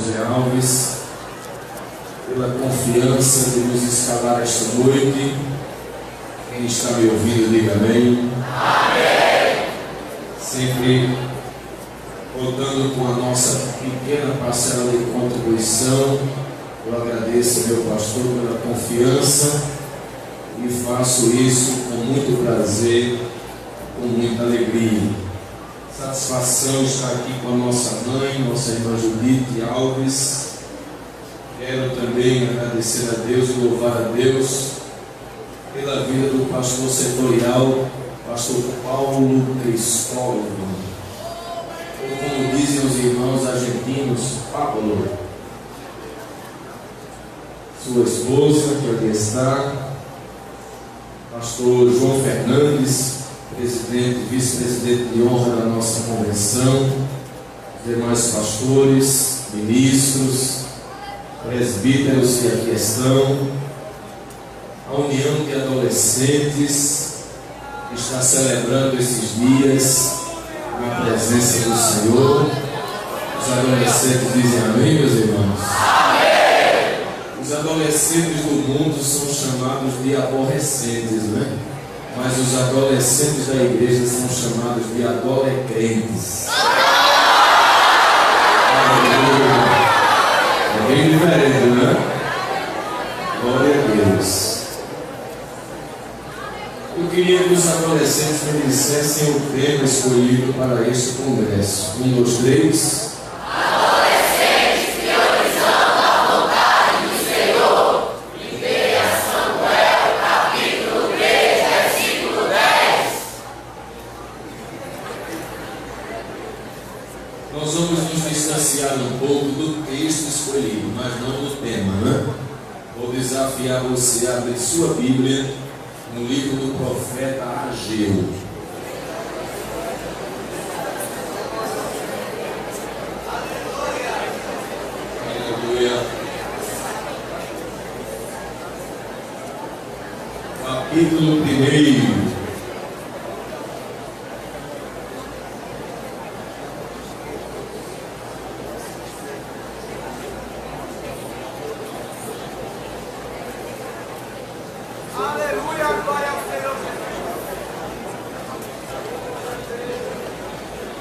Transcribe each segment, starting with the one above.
José Alves, pela confiança de nos escalar esta noite. Quem está me ouvindo, diga amém. Amém. Sempre contando com a nossa pequena parcela de contribuição, eu agradeço meu pastor pela confiança e faço isso com muito prazer, com muita alegria. Satisfação estar aqui com a nossa mãe, nossa irmã Judite Alves. Quero também agradecer a Deus e louvar a Deus pela vida do pastor setorial, pastor Paulo Cristóvão, ou como dizem os irmãos argentinos, Pablo. Sua esposa, que aqui está, pastor João Fernandes, presidente, vice-presidente de honra da nossa convenção, demais pastores, ministros, presbíteros que aqui estão, a união de adolescentes que está celebrando esses dias na presença do Senhor. Os adolescentes dizem amém, meus irmãos? Amém! Os adolescentes do mundo são chamados de aborrecentes, né? Mas os adolescentes da igreja são chamados de adolecrentes. É bem diferente, né? Glória a Deus. Eu queria que os adolescentes me dissessem o tema escolhido para este congresso. 1, 2, 3. Adolescentes priorizando a vontade do Senhor. Primeira Samuel, capítulo 3, versículo 10. Nós vamos nos distanciar um pouco do texto escolhido, mas não do tema, né? Vou desafiar você a abrir sua Bíblia no livro do profeta Ageu. Aleluia. Capítulo 1.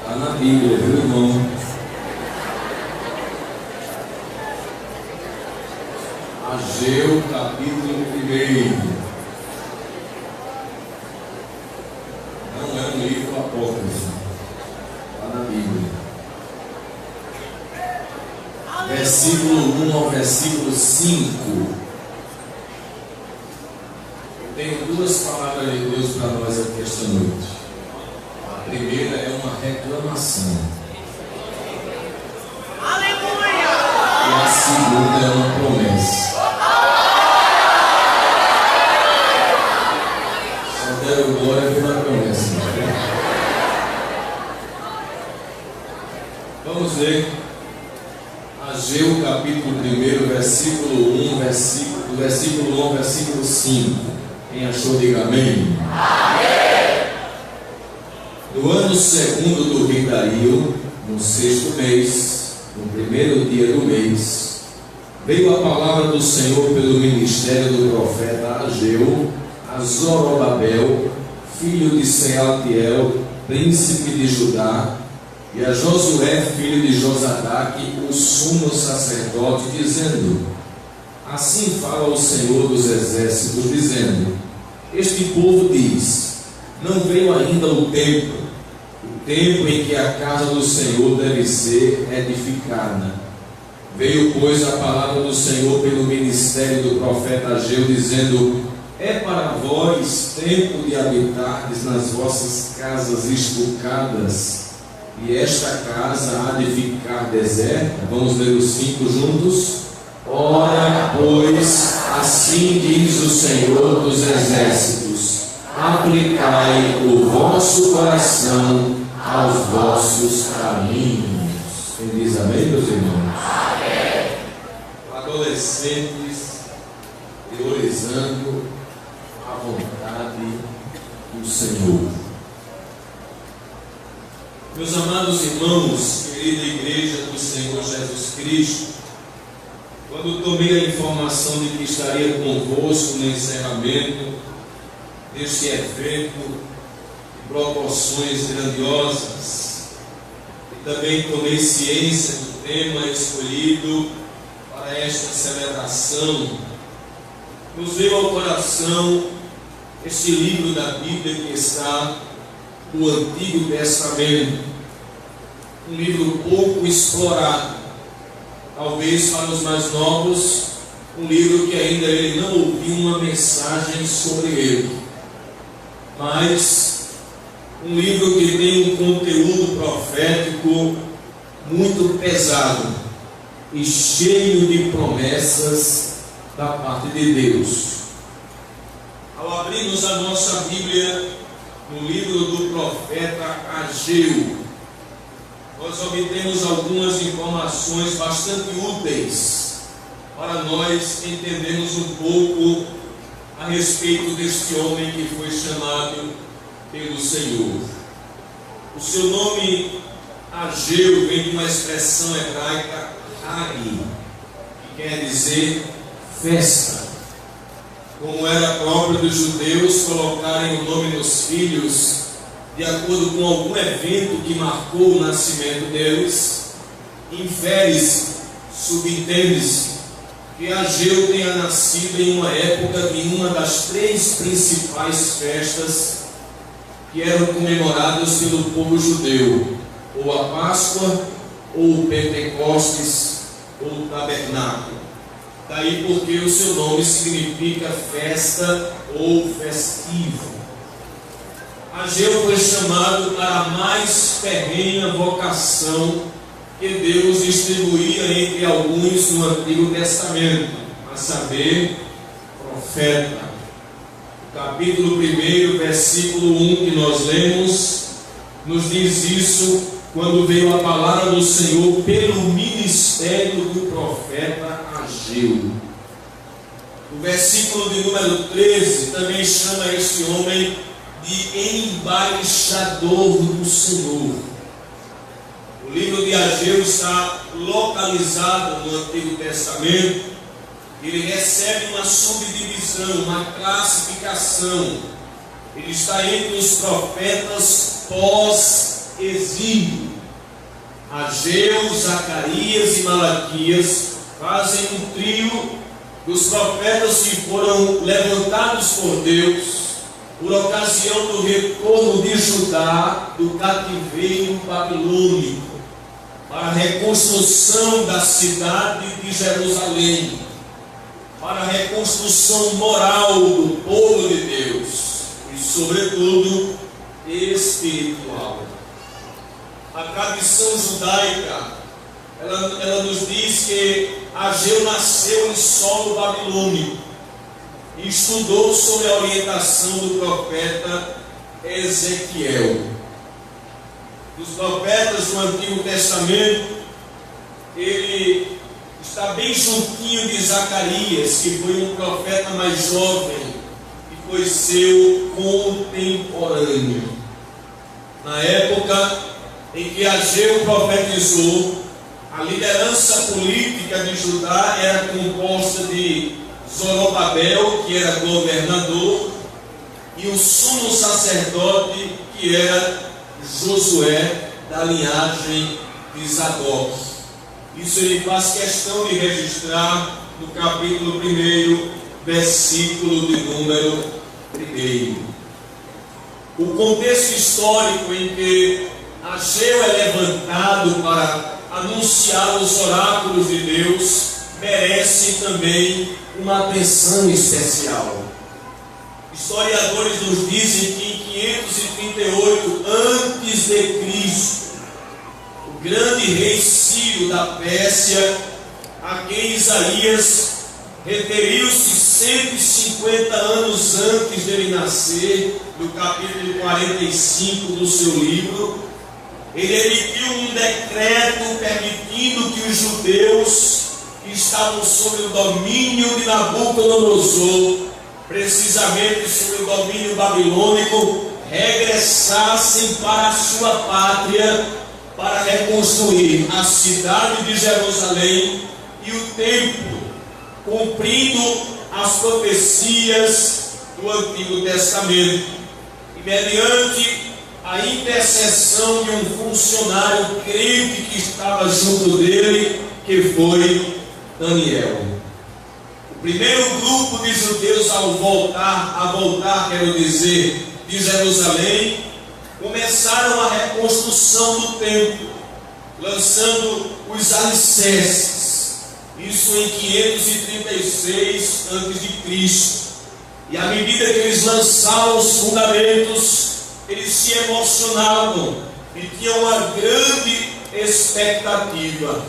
Está na Bíblia, viu, irmão? Ageu, capítulo 1. Não é um livro apócrifo. Está na Bíblia. Versículo 1 ao versículo 5. Tenho duas palavras de Deus para nós aqui esta noite. A primeira é uma reclamação. Aleluia! E a segunda é uma promessa. Só deram glória pela promessa. Vamos ler Ageu capítulo 1, versículo 1, versículo 1 ao versículo 5. Quem achou, diga amém. Amém. No ano segundo do rei Dario, no 6º mês, no 1º dia do mês, veio a palavra do Senhor pelo ministério do profeta Ageu a Zorobabel, filho de Sealtiel, príncipe de Judá, e a Josué, filho de Josadaque, o sumo sacerdote, dizendo: assim fala o Senhor dos exércitos, dizendo: este povo diz, não veio ainda o tempo em que a casa do Senhor deve ser edificada. Veio, pois, a palavra do Senhor pelo ministério do profeta Ageu, dizendo: é para vós tempo de habitardes nas vossas casas estucadas, e esta casa há de ficar deserta. Vamos ler os 5 juntos. Ora, pois, assim diz o Senhor dos exércitos: aplicai o vosso coração aos vossos caminhos. Quem diz amém, meus irmãos? Amém. Adolescentes priorizando a vontade do Senhor. Meus amados irmãos, querida igreja do Senhor Senhor Jesus Cristo, quando tomei a informação de que estaria convosco no encerramento deste evento de proporções grandiosas, e também tomei ciência do tema escolhido para esta celebração, nos veio ao coração este livro da Bíblia que está no Antigo Testamento, um livro pouco explorado, talvez para os mais novos, um livro que ainda ele não ouviu uma mensagem sobre ele, mas um livro que tem um conteúdo profético muito pesado e cheio de promessas da parte de Deus. Ao abrirmos a nossa Bíblia no livro do profeta Ageu, nós obtemos algumas informações bastante úteis para nós entendermos um pouco a respeito deste homem que foi chamado pelo Senhor. O seu nome Ageu vem de uma expressão hebraica Hagi, que quer dizer festa. Como era próprio dos judeus colocarem o nome dos filhos de acordo com algum evento que marcou o nascimento deles, infere-se, subentende-se, que Ageu tenha nascido em uma época de uma das três principais festas que eram comemoradas pelo povo judeu, ou a Páscoa, ou o Pentecostes, ou o Tabernáculo. Daí porque o seu nome significa festa ou festivo. Ageu foi chamado para a mais ferrenha vocação que Deus distribuía entre alguns no Antigo Testamento, a saber, profeta. O capítulo 1, versículo 1 que nós lemos, nos diz isso quando veio a palavra do Senhor pelo ministério do profeta Ageu. O versículo de número 13 também chama este homem de embaixador do Senhor. O livro de Ageu está localizado no Antigo Testamento. Ele recebe uma subdivisão, uma classificação. Ele está entre os profetas pós-exílio. Ageu, Zacarias e Malaquias fazem um trio dos profetas que foram levantados por Deus por ocasião do retorno de Judá do cativeiro babilônico, para a reconstrução da cidade de Jerusalém, para a reconstrução moral do povo de Deus e, sobretudo, espiritual. A tradição judaica, ela nos diz que Ageu nasceu em solo babilônico e estudou sob a orientação do profeta Ezequiel. Dos profetas do Antigo Testamento, ele está bem juntinho de Zacarias, que foi um profeta mais jovem e foi seu contemporâneo. Na época em que Ageu profetizou, a liderança política de Judá era composta de Zorobabel, que era governador, e o sumo sacerdote, que era Josué, da linhagem de Zadok. Isso ele faz questão de registrar no capítulo 1, versículo de número 1. O contexto histórico em que Ageu é levantado para anunciar os oráculos de Deus merece também uma atenção especial. Historiadores nos dizem que em 538 a.C., o grande rei Ciro da Pérsia, a quem Isaías referiu-se 150 anos antes dele nascer, no capítulo 45 do seu livro, ele emitiu um decreto permitindo que os judeus que estavam sob o domínio de Nabucodonosor, precisamente sob o domínio babilônico, regressassem para a sua pátria para reconstruir a cidade de Jerusalém e o templo, cumprindo as profecias do Antigo Testamento, e mediante a intercessão de um funcionário crente que estava junto dele, que foi Daniel. O primeiro grupo de judeus a voltar, quero dizer, de Jerusalém, começaram a reconstrução do templo, lançando os alicerces, isso em 536 a.C. E à medida que eles lançavam os fundamentos, eles se emocionavam e tinham uma grande expectativa.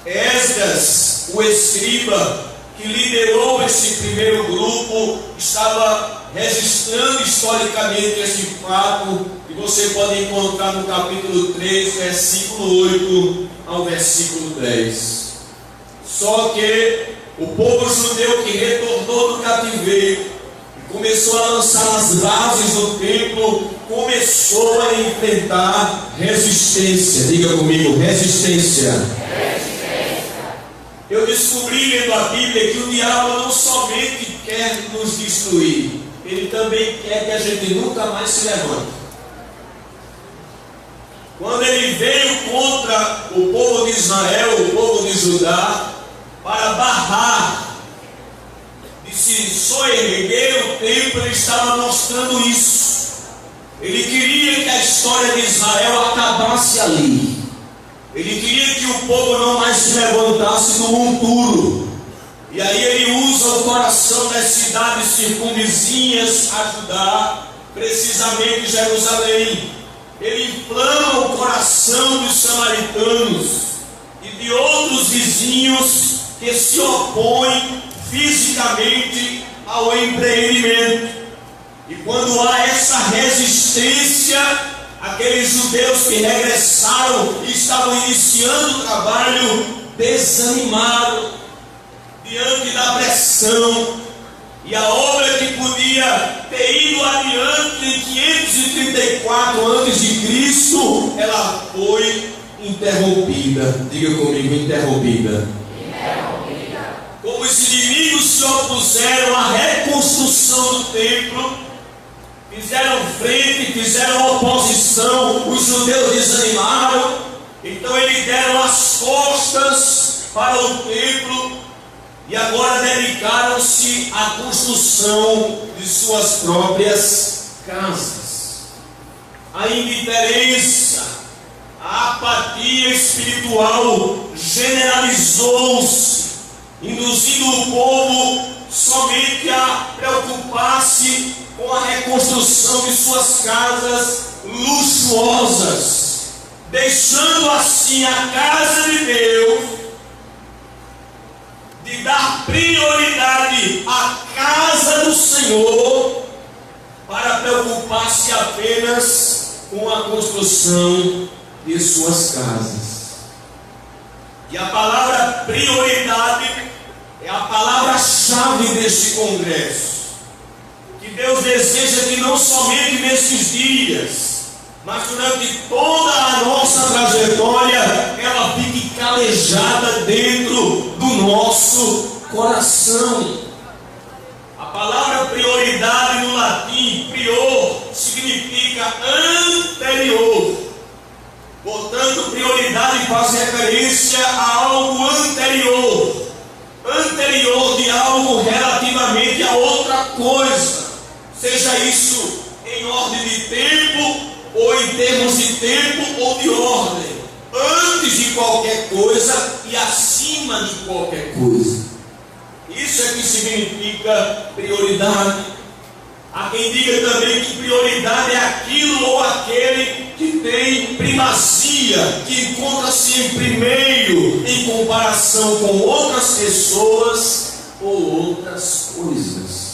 Esdras, o escriba, que liderou esse primeiro grupo, estava registrando historicamente esse fato, e você pode encontrar no capítulo 3, versículo 8 ao versículo 10. Só que o povo judeu que retornou do cativeiro e começou a lançar as bases do templo, começou a enfrentar resistência. Diga comigo, resistência. Eu descobri lendo a Bíblia que o diabo não somente quer nos destruir, ele também quer que a gente nunca mais se levante. Quando ele veio contra o povo de Israel, o povo de Judá, para barrar de se soerguer o templo, ele estava mostrando isso. Ele queria que a história de Israel acabasse ali. Ele queria que o povo não mais se levantasse no monturo. E aí ele usa o coração das cidades circunvizinhas a Judá, precisamente Jerusalém. Ele inflama o coração dos samaritanos e de outros vizinhos que se opõem fisicamente ao empreendimento. E quando há essa resistência, aqueles judeus que regressaram e estavam iniciando o trabalho, desanimaram diante da pressão, e a obra que podia ter ido adiante em 534 a.C., ela foi interrompida. Diga comigo, interrompida. Como os inimigos se opuseram à reconstrução do templo, fizeram frente, fizeram oposição, os judeus desanimaram, então eles deram as costas para o templo e agora dedicaram-se à construção de suas próprias casas. A indiferença, a apatia espiritual generalizou-se, induzindo o povo somente a preocupar-se com a reconstrução de suas casas luxuosas, deixando assim a casa de Deus de dar prioridade à casa do Senhor para preocupar-se apenas com a construção de suas casas. E a palavra prioridade é a palavra-chave deste congresso. Que Deus deseja que não somente nesses dias, mas durante toda a nossa trajetória, ela fique calejada dentro do nosso coração. A palavra prioridade no latim, prior, significa anterior. Portanto, prioridade faz referência a algo anterior, anterior de algo relativamente a outra coisa, seja isso em ordem de tempo, ou em termos de tempo ou de ordem, antes de qualquer coisa e acima de qualquer coisa. Isso é que significa prioridade. Há quem diga também que prioridade é aquilo ou aquele que tem primazia, que encontra-se em primeiro em comparação com outras pessoas ou outras coisas.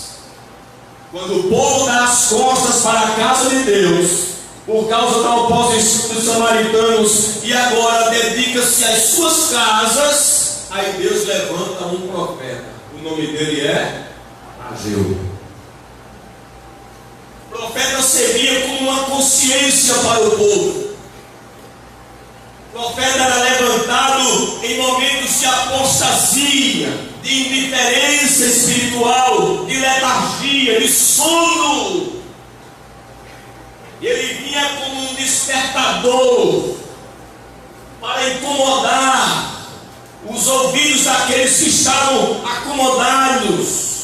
Quando o povo dá as costas para a casa de Deus, por causa da oposição dos samaritanos, e agora dedica-se às suas casas, aí Deus levanta um profeta. O nome dele é Ageu. O profeta servia como uma consciência para o povo. O profeta era levantado em momentos de apostasia, de indiferença espiritual, de letargia, de sono. E ele vinha como um despertador para incomodar os ouvidos daqueles que estavam acomodados,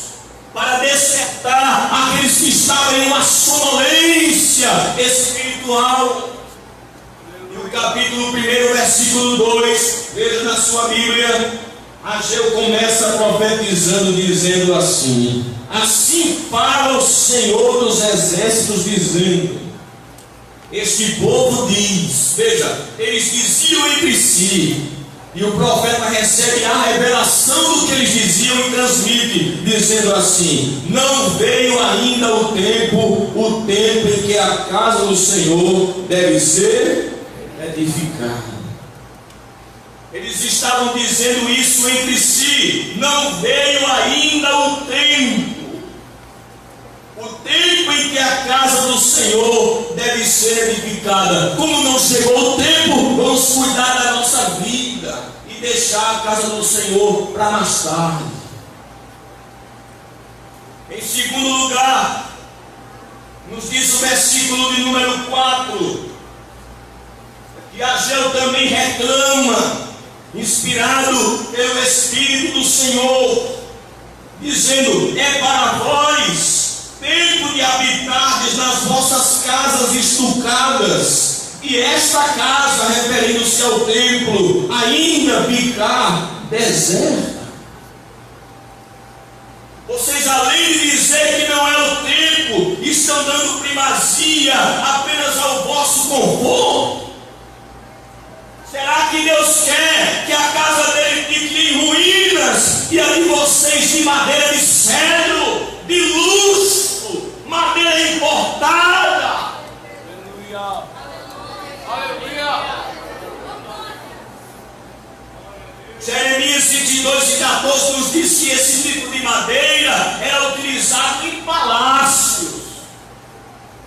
para despertar aqueles que estavam em uma sonolência espiritual. E o capítulo 1, versículo 2, veja na sua Bíblia, Ageu começa profetizando, dizendo assim: assim fala o Senhor dos exércitos, dizendo, este povo diz, veja, eles diziam entre si, e o profeta recebe a revelação do que eles diziam e transmite, dizendo assim: não veio ainda o tempo em que a casa do Senhor deve ser edificada. Eles estavam dizendo isso entre si: não veio ainda o tempo em que a casa do Senhor deve ser edificada. Como não chegou o tempo, vamos cuidar da nossa vida e deixar a casa do Senhor para mais tarde. Em segundo lugar, nos diz o versículo de número 4, que Ageu também reclama, inspirado pelo Espírito do Senhor, dizendo: é para vós tempo de habitardes nas vossas casas estucadas, e esta casa, referindo-se ao templo, ainda ficar deserta. Vocês, além de dizer que não é o tempo, estão dando primazia apenas ao vosso conforto. Será que Deus quer que a casa dele fique em ruínas e a de vocês de madeira de cedro, de luxo, madeira importada? Aleluia! Aleluia! Jeremias 22:14 nos diz que esse tipo de madeira era utilizado em palácios,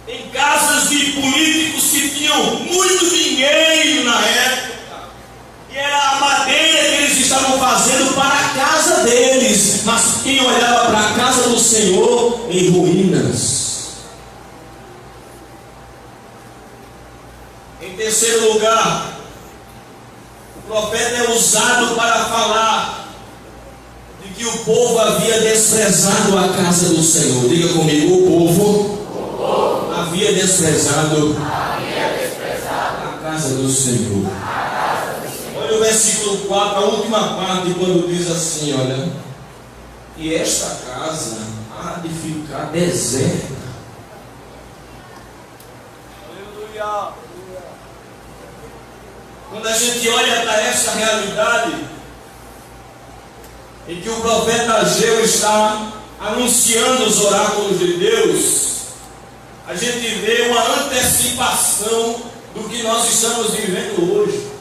em casas de políticos que tinham muito dinheiro na época. E era a madeira que eles estavam fazendo para a casa deles. Mas quem olhava para a casa do Senhor em ruínas. Em terceiro lugar, o profeta é usado para falar de que o povo havia desprezado a casa do Senhor. Diga comigo: o povo havia desprezado a casa do Senhor. Olha o versículo 4, a última parte, quando diz assim: olha, e esta casa há de ficar deserta. Aleluia. Quando a gente olha para essa realidade, em que o profeta Ageu está anunciando os oráculos de Deus, a gente vê uma antecipação do que nós estamos vivendo hoje.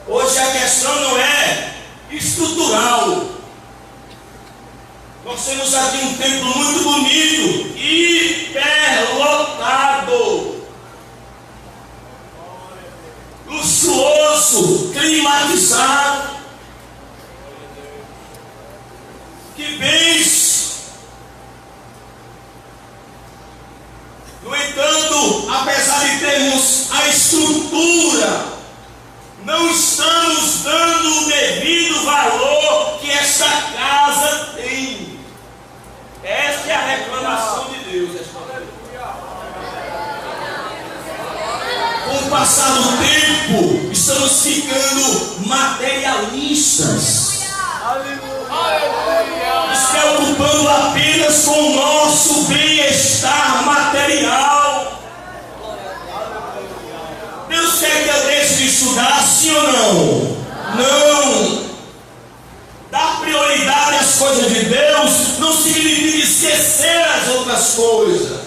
Hoje a questão não é estrutural. Nós temos aqui um templo muito bonito, hiperlotado, luxuoso, climatizado. Que bens! No entanto, apesar de termos a estrutura, não estamos dando o devido valor que esta casa tem. Essa é a reclamação de Deus. Com o passar do tempo, estamos ficando materialistas, nos preocupando apenas com o nosso bem-estar material. Deus quer que eu deixe de estudar, sim ou não? Não. Dar prioridade às coisas de Deus não significa esquecer as outras coisas.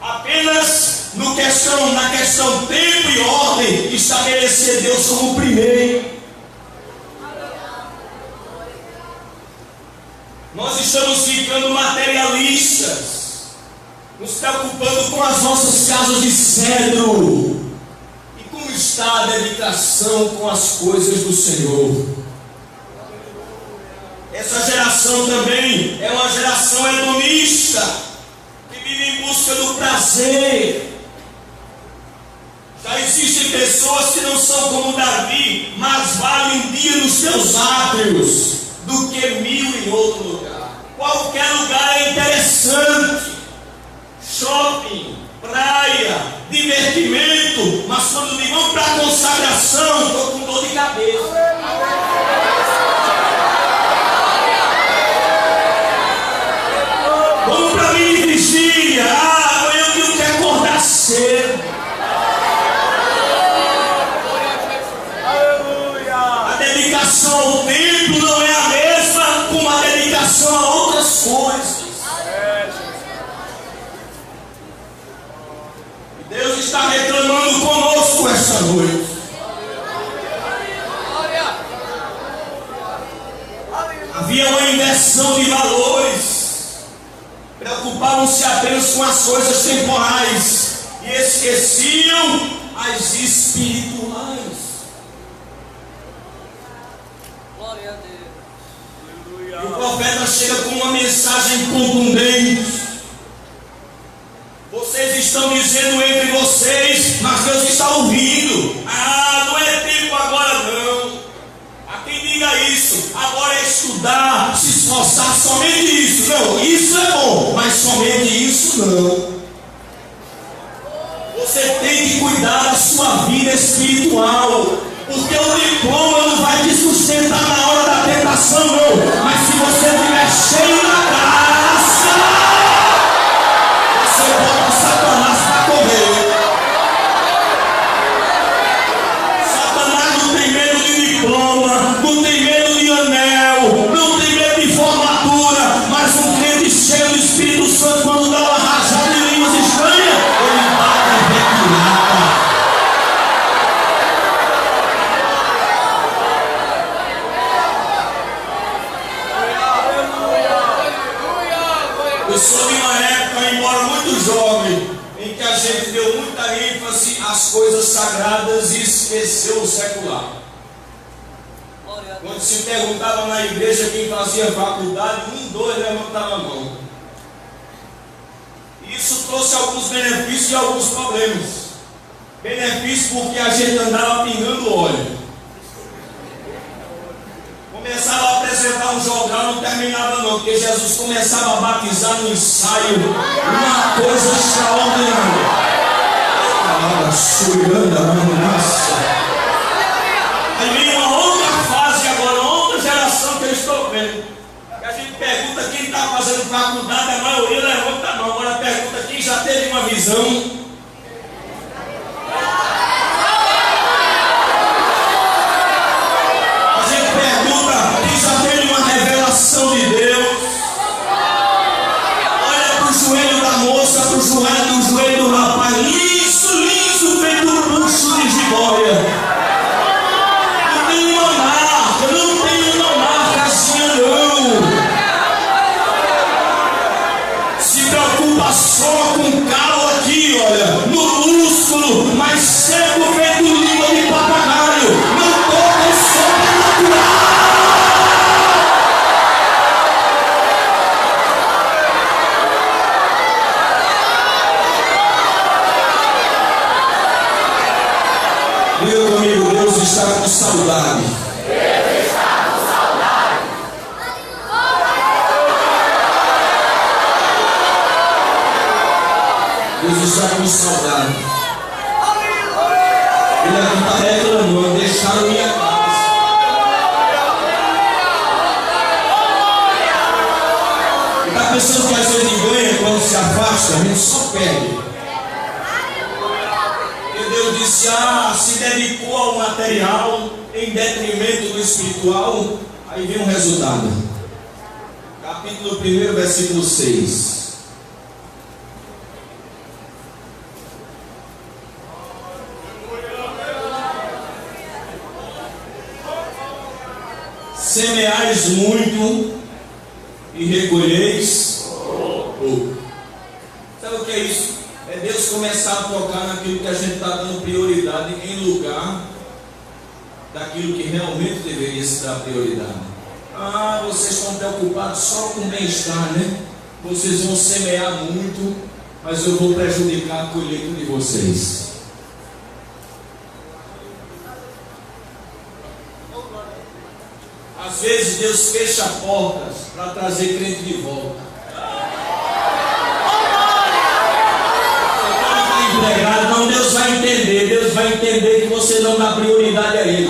Apenas na questão tempo e ordem, estabelecer Deus como primeiro. Nós estamos ficando materialistas. nos preocupando com as nossas casas de cedro. E como está a dedicação com as coisas do Senhor? Essa geração também é uma geração hedonista, que vive em busca do prazer. Já existem pessoas que não são como Davi, mas valem um dia nos seus átrios do que 1000 em outro lugar. Qualquer lugar é interessante. Shopping, praia, divertimento, mas quando me vão para a consagração, estou com dor de cabeça. Vamos para mim de vigília. Amanhã eu tenho que acordar cedo. A dedicação ao templo não é a mesma como a dedicação a outras coisas. E Deus está reclamando conosco esta noite. Havia uma inversão de valores. Preocupavam-se apenas com as coisas temporais e esqueciam as espirituais. Glória a Deus. E o profeta chega com uma mensagem contundente. Vocês estão dizendo entre vocês, mas Deus está ouvindo. Não é tempo agora não. Há quem diga isso. Agora é estudar, se esforçar, somente isso. Não, isso é bom, mas somente isso não. Você tem que cuidar da sua vida espiritual, porque o diploma não vai te sustentar na hora da tentação, não. Mas se você estiver cheio da graça, você bota Satanás para correr. Satanás não tem medo de diploma, não tem medo de anel, não tem medo de formatura, mas um crente cheio do Espírito Santo, quando dá uma rajada de línguas estranhas, ele bate a retirada. Eu sou de uma época, embora muito jovem, em que a gente deu muita ênfase às coisas sagradas e esqueceu o secular. Quando se perguntava na igreja quem fazia faculdade, 2 levantavam a mão. Isso trouxe alguns benefícios e alguns problemas. Benefício porque a gente andava pingando óleo. Começava a apresentar um jornal, não terminava não, porque Jesus começava a batizar no ensaio uma coisa extraordinária. Aí vem uma outra fase agora, uma outra geração que eu estou vendo. Que a gente pergunta quem está fazendo faculdade, a maioria levanta a mão. Agora pergunta quem já teve uma visão. De Deus, olha para o joelho da moça, para o joelho do rapaz, liso, feito um bucho de jiboia. Não tem uma marcazinha não. Se preocupa só com o calo aqui, olha, no músculo, mas seco feito língua de papagaio. Não toca o sobrenatural. Diga comigo, Deus está com saudade. Deus está com saudade. Deus está com saudade. Ele aqui está reclamando, deixaram minha casa. Está pensando que a gente ganha quando se afasta? A gente só perde. Deus disse, se dedicou ao material em detrimento do espiritual, aí vem um resultado. Capítulo 1, versículo 6. Semeais muito e recolheis pouco. Sabe o que é é isso? É Deus começar a tocar naquilo que a gente está dando prioridade em lugar daquilo que realmente deveria se dar prioridade. Ah, vocês estão preocupados só com o bem-estar, né? Vocês vão semear muito, mas eu vou prejudicar a colheita de vocês. Às vezes Deus fecha portas para trazer crente de volta. Quando está empregado, não, Deus vai entender. Deus vai entender que você não dá prioridade a Ele.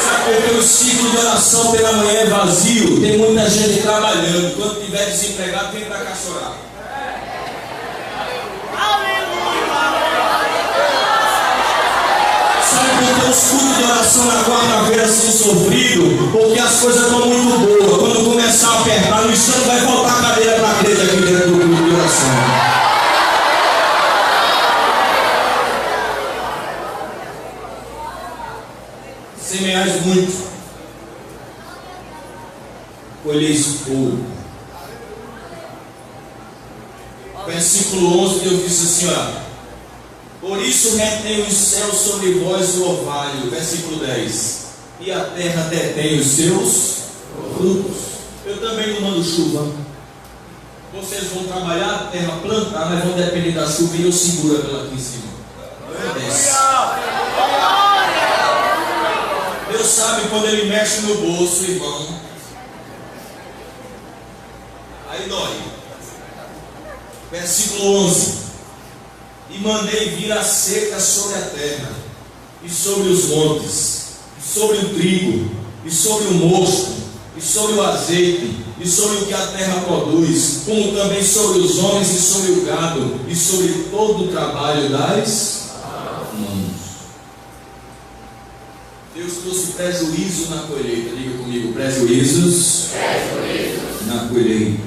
Sabe por que o ciclo de oração pela manhã é vazio? Tem muita gente trabalhando. Quando estiver desempregado, vem para cá chorar. Porque os cultos de oração na quarta-feira são sofridos, porque as coisas estão muito boas. Quando começar a apertar, no instante vai faltar cadeira para crente aqui dentro do culto de oração. Semeais muito, colheis pouco. Versículo 11, Deus disse assim, ó: por isso retém os céus sobre vós o orvalho. Versículo 10. E a terra detém os seus frutos. Eu também não mando chuva. Vocês vão trabalhar, a terra plantar, mas vão depender da chuva e eu seguro ela aqui em cima. Desce. Deus sabe quando Ele mexe no bolso, irmão. Aí dói. Versículo 11. E mandei vir a seca sobre a terra, e sobre os montes, e sobre o trigo, e sobre o mosto, e sobre o azeite, e sobre o que a terra produz, como também sobre os homens e sobre o gado, e sobre todo o trabalho das mãos. Deus trouxe prejuízo na colheita. Diga comigo, prejuízos na colheita.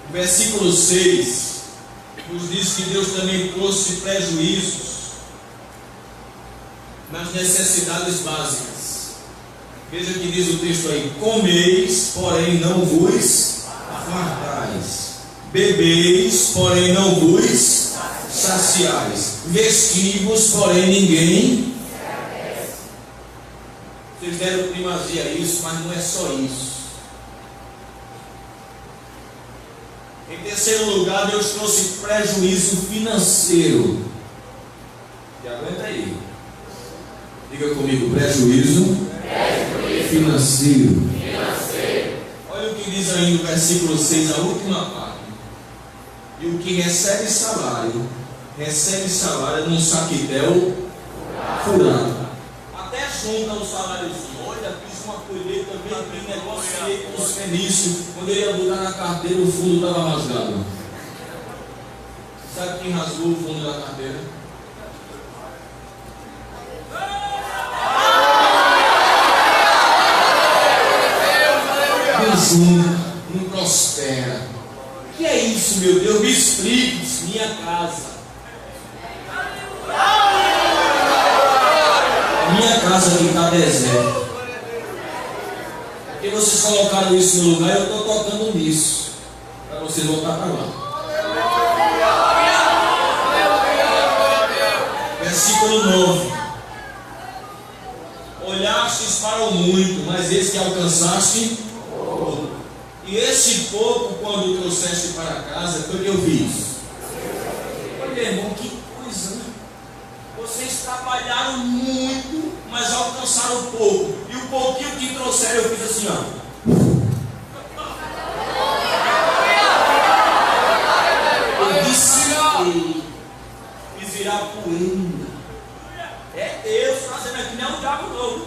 O versículo 6 nos diz que Deus também trouxe prejuízos nas necessidades básicas. Veja que diz o texto aí: comeis, porém não vos fartais, bebeis, porém não vos saciais, vestivos, porém ninguém. Vocês deram primazia a isso, mas não é só isso. Em terceiro lugar, Deus trouxe prejuízo financeiro. E aguenta aí. Diga comigo, prejuízo financeiro. Olha o que diz aí no versículo 6, a última parte. E o que recebe salário num saquitel furado. Até junta o saláriozinho. Olha, fiz uma colheita bem, negociei com os fenícios. Quando ele ia botar na carteira, o fundo estava rasgado. Sabe quem rasgou o fundo da carteira? Deus não prospera. Que é isso, meu Deus? Me explique, minha casa. Minha casa que está deserta. Porque vocês colocaram isso no lugar, eu estou tocando nisso. Para vocês voltar para lá. Versículo 9. Olhastes para o muito, mas esse que alcançaste pouco. E esse pouco, quando trouxeste para casa, foi o que eu fiz. Olha, irmão, que coisa, né? Vocês trabalharam muito, mas alcançaram pouco. E o pouquinho que trouxeram, eu fiz assim, ó. Eu dissipei, fiz virar poeira. É Deus fazendo aqui, não é um diabo novo.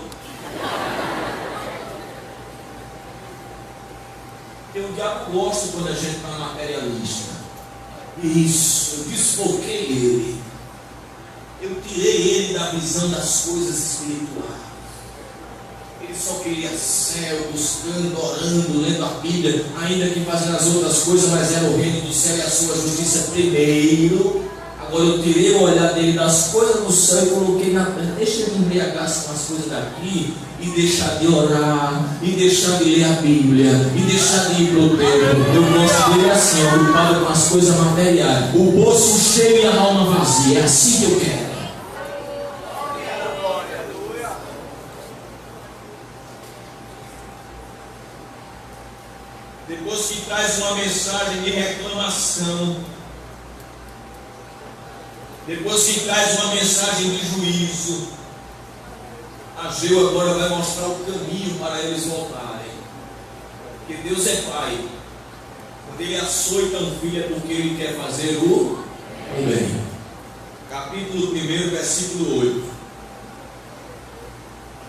Porque o diabo gosta quando a gente está materialista. Isso, eu desfoquei ele. Eu tirei ele da visão das coisas espirituais. Ele só queria céu, buscando, orando, lendo a Bíblia, ainda que fazendo as outras coisas, mas era o reino do céu e a sua justiça primeiro. Agora eu tirei o olhar dele das coisas do céu e coloquei na terra. Deixa ele embriagar-se com as coisas daqui e deixar de orar, e deixar de ler a Bíblia, e deixar de ir para o templo. Eu gosto dele assim, ocupado com as coisas materiais, o bolso cheio e a alma vazia. É assim que eu quero. Depois que traz uma mensagem de reclamação, depois que traz uma mensagem de juízo, Ageu agora vai mostrar o caminho para eles voltarem. Porque Deus é Pai. Quando Ele açoita um filho é porque Ele quer fazer o bem. Capítulo 1, versículo 8.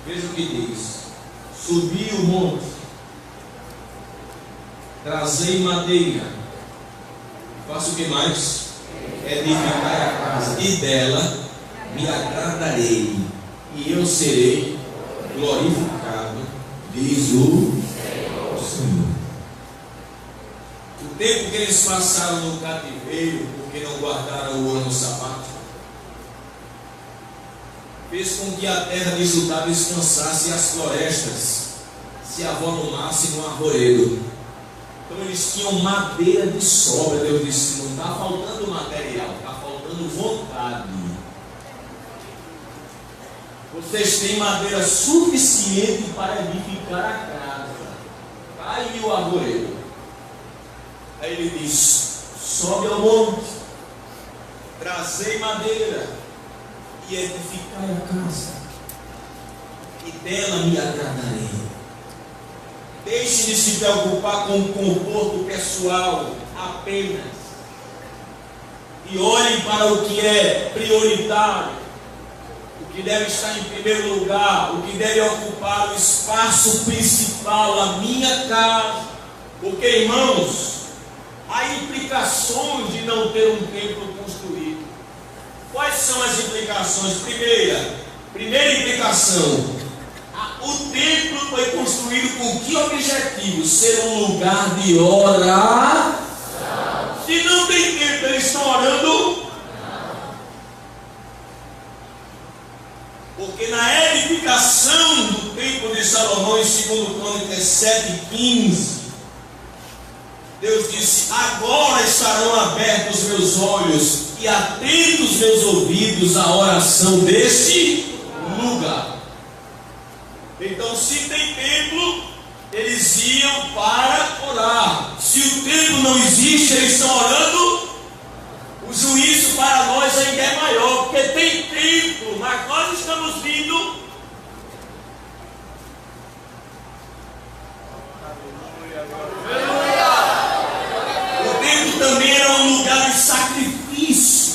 Veja o que diz: subi o monte, trazei madeira, faço o que mais? Edificar a casa, e dela me agradarei, e eu serei glorificado, diz o Senhor. O tempo que eles passaram no cativeiro, porque não guardaram o ano sabático, fez com que a terra de Judá descansasse e as florestas se avolumassem no arvoredo. Então eles tinham madeira de sobra. Deus disse: não está faltando material, está faltando vontade. Vocês têm madeira suficiente para edificar a casa. Está aí o arvoredo. Aí ele diz: sobe ao monte, trazei madeira e edificai a casa, e dela me agradarei. Deixe de se preocupar com o conforto pessoal apenas, e olhem para o que é prioritário, o que deve estar em primeiro lugar, o que deve ocupar o espaço principal, a minha casa. Porque, irmãos, há implicações de não ter um templo construído. Quais são as implicações? Primeira implicação: o templo foi construído com que objetivo? Ser um lugar de oração. Se não tem templo, eles estão orando? Porque na edificação do templo de Salomão, em 2 Crônicas 7:15, Deus disse: agora estarão abertos os meus olhos e atentos meus ouvidos à oração deste lugar. Então, se tem templo, eles iam para orar. Se o templo não existe, eles estão orando. O juízo para nós ainda é maior, porque tem templo, mas nós estamos vindo. O templo também era um lugar de sacrifício,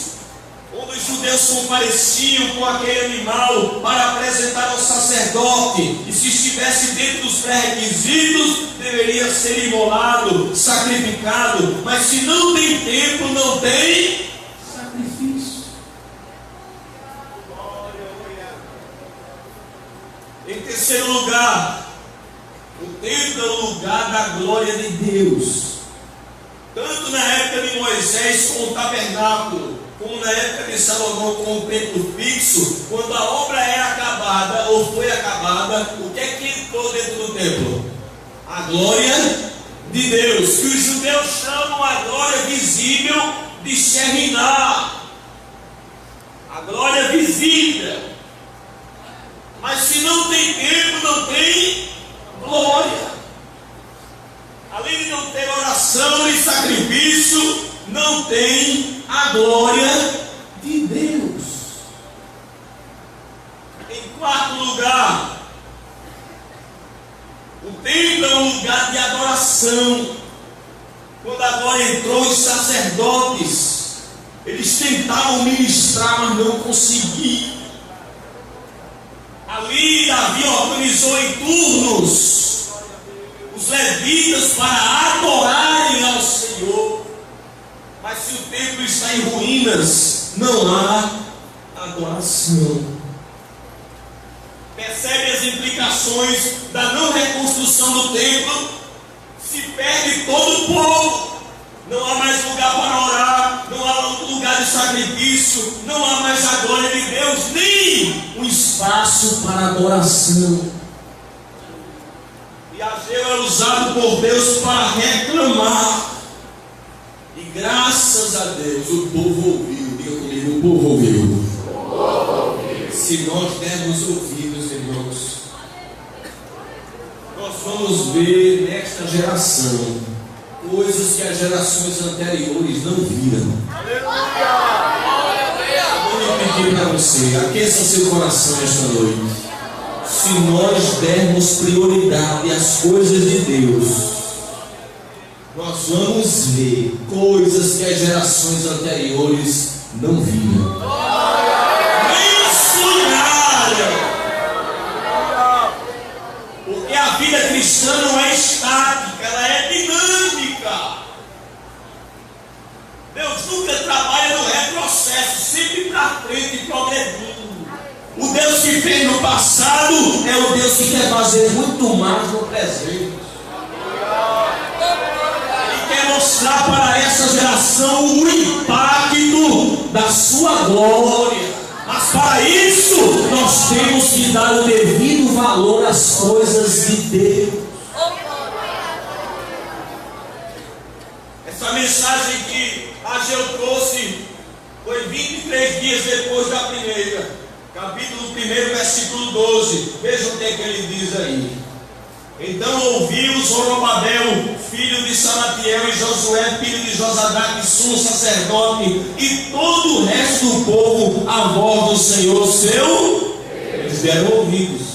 onde os judeus compareciam com aquele animal para apresentar ao sacerdote, e se estivesse dentro dos pré-requisitos, deveria ser imolado, sacrificado. Mas se não tem templo, não tem sacrifício. Em terceiro lugar, o templo é o lugar da glória de Deus. Tanto na época de Moisés com o tabernáculo, como na época de Salomão com o templo fixo, quando a obra era acabada ou foi acabada, o que é que entrou dentro do templo? A glória de Deus, que os judeus chamam a glória visível de Shekhinah, a glória visível. Mas se não tem templo, não tem glória. Além de não ter oração e sacrifício, não tem a glória de Deus. Em quarto lugar, o templo é um lugar de adoração. Quando a glória entrou, os sacerdotes, eles tentavam ministrar, mas não conseguiam. Ali Davi organizou em turnos os levitas para adorarem ao Senhor. Mas se o templo está em ruínas, não há adoração. Percebe as implicações da não reconstrução do templo? Se perde todo o povo. Não há mais lugar para orar, não há lugar de sacrifício, não há mais a glória de Deus, nem um espaço para adoração. E Ageu era usado por Deus para reclamar. E graças a Deus o povo ouviu. Diga comigo, o povo ouviu. Se nós dermos ouvidos, irmãos, nós vamos ver nesta geração coisas que as gerações anteriores não viram. Eu vou pedir para você, aqueça seu coração esta noite. Se nós dermos prioridade às coisas de Deus, nós vamos ver coisas que as gerações anteriores não viram. Nem sonharam. Porque a vida cristã não é estática, ela é dinâmica. Deus nunca trabalha no retrocesso, sempre para frente e progredindo. O Deus que fez no passado é o Deus que quer fazer muito mais no presente. Ele quer mostrar para essa geração o impacto da sua glória. Mas para isso nós temos que dar o devido valor às coisas de Deus. Essa mensagem que Ageu trouxe foi 23 dias depois da primeira. Capítulo 1, versículo 12. Veja o que é que ele diz aí. Então ouviu Zorobabel, filho de Salatiel, e Josué, filho de Josadaque, sumo sacerdote, e todo o resto do povo, a voz do Senhor seu. Eles deram ouvidos.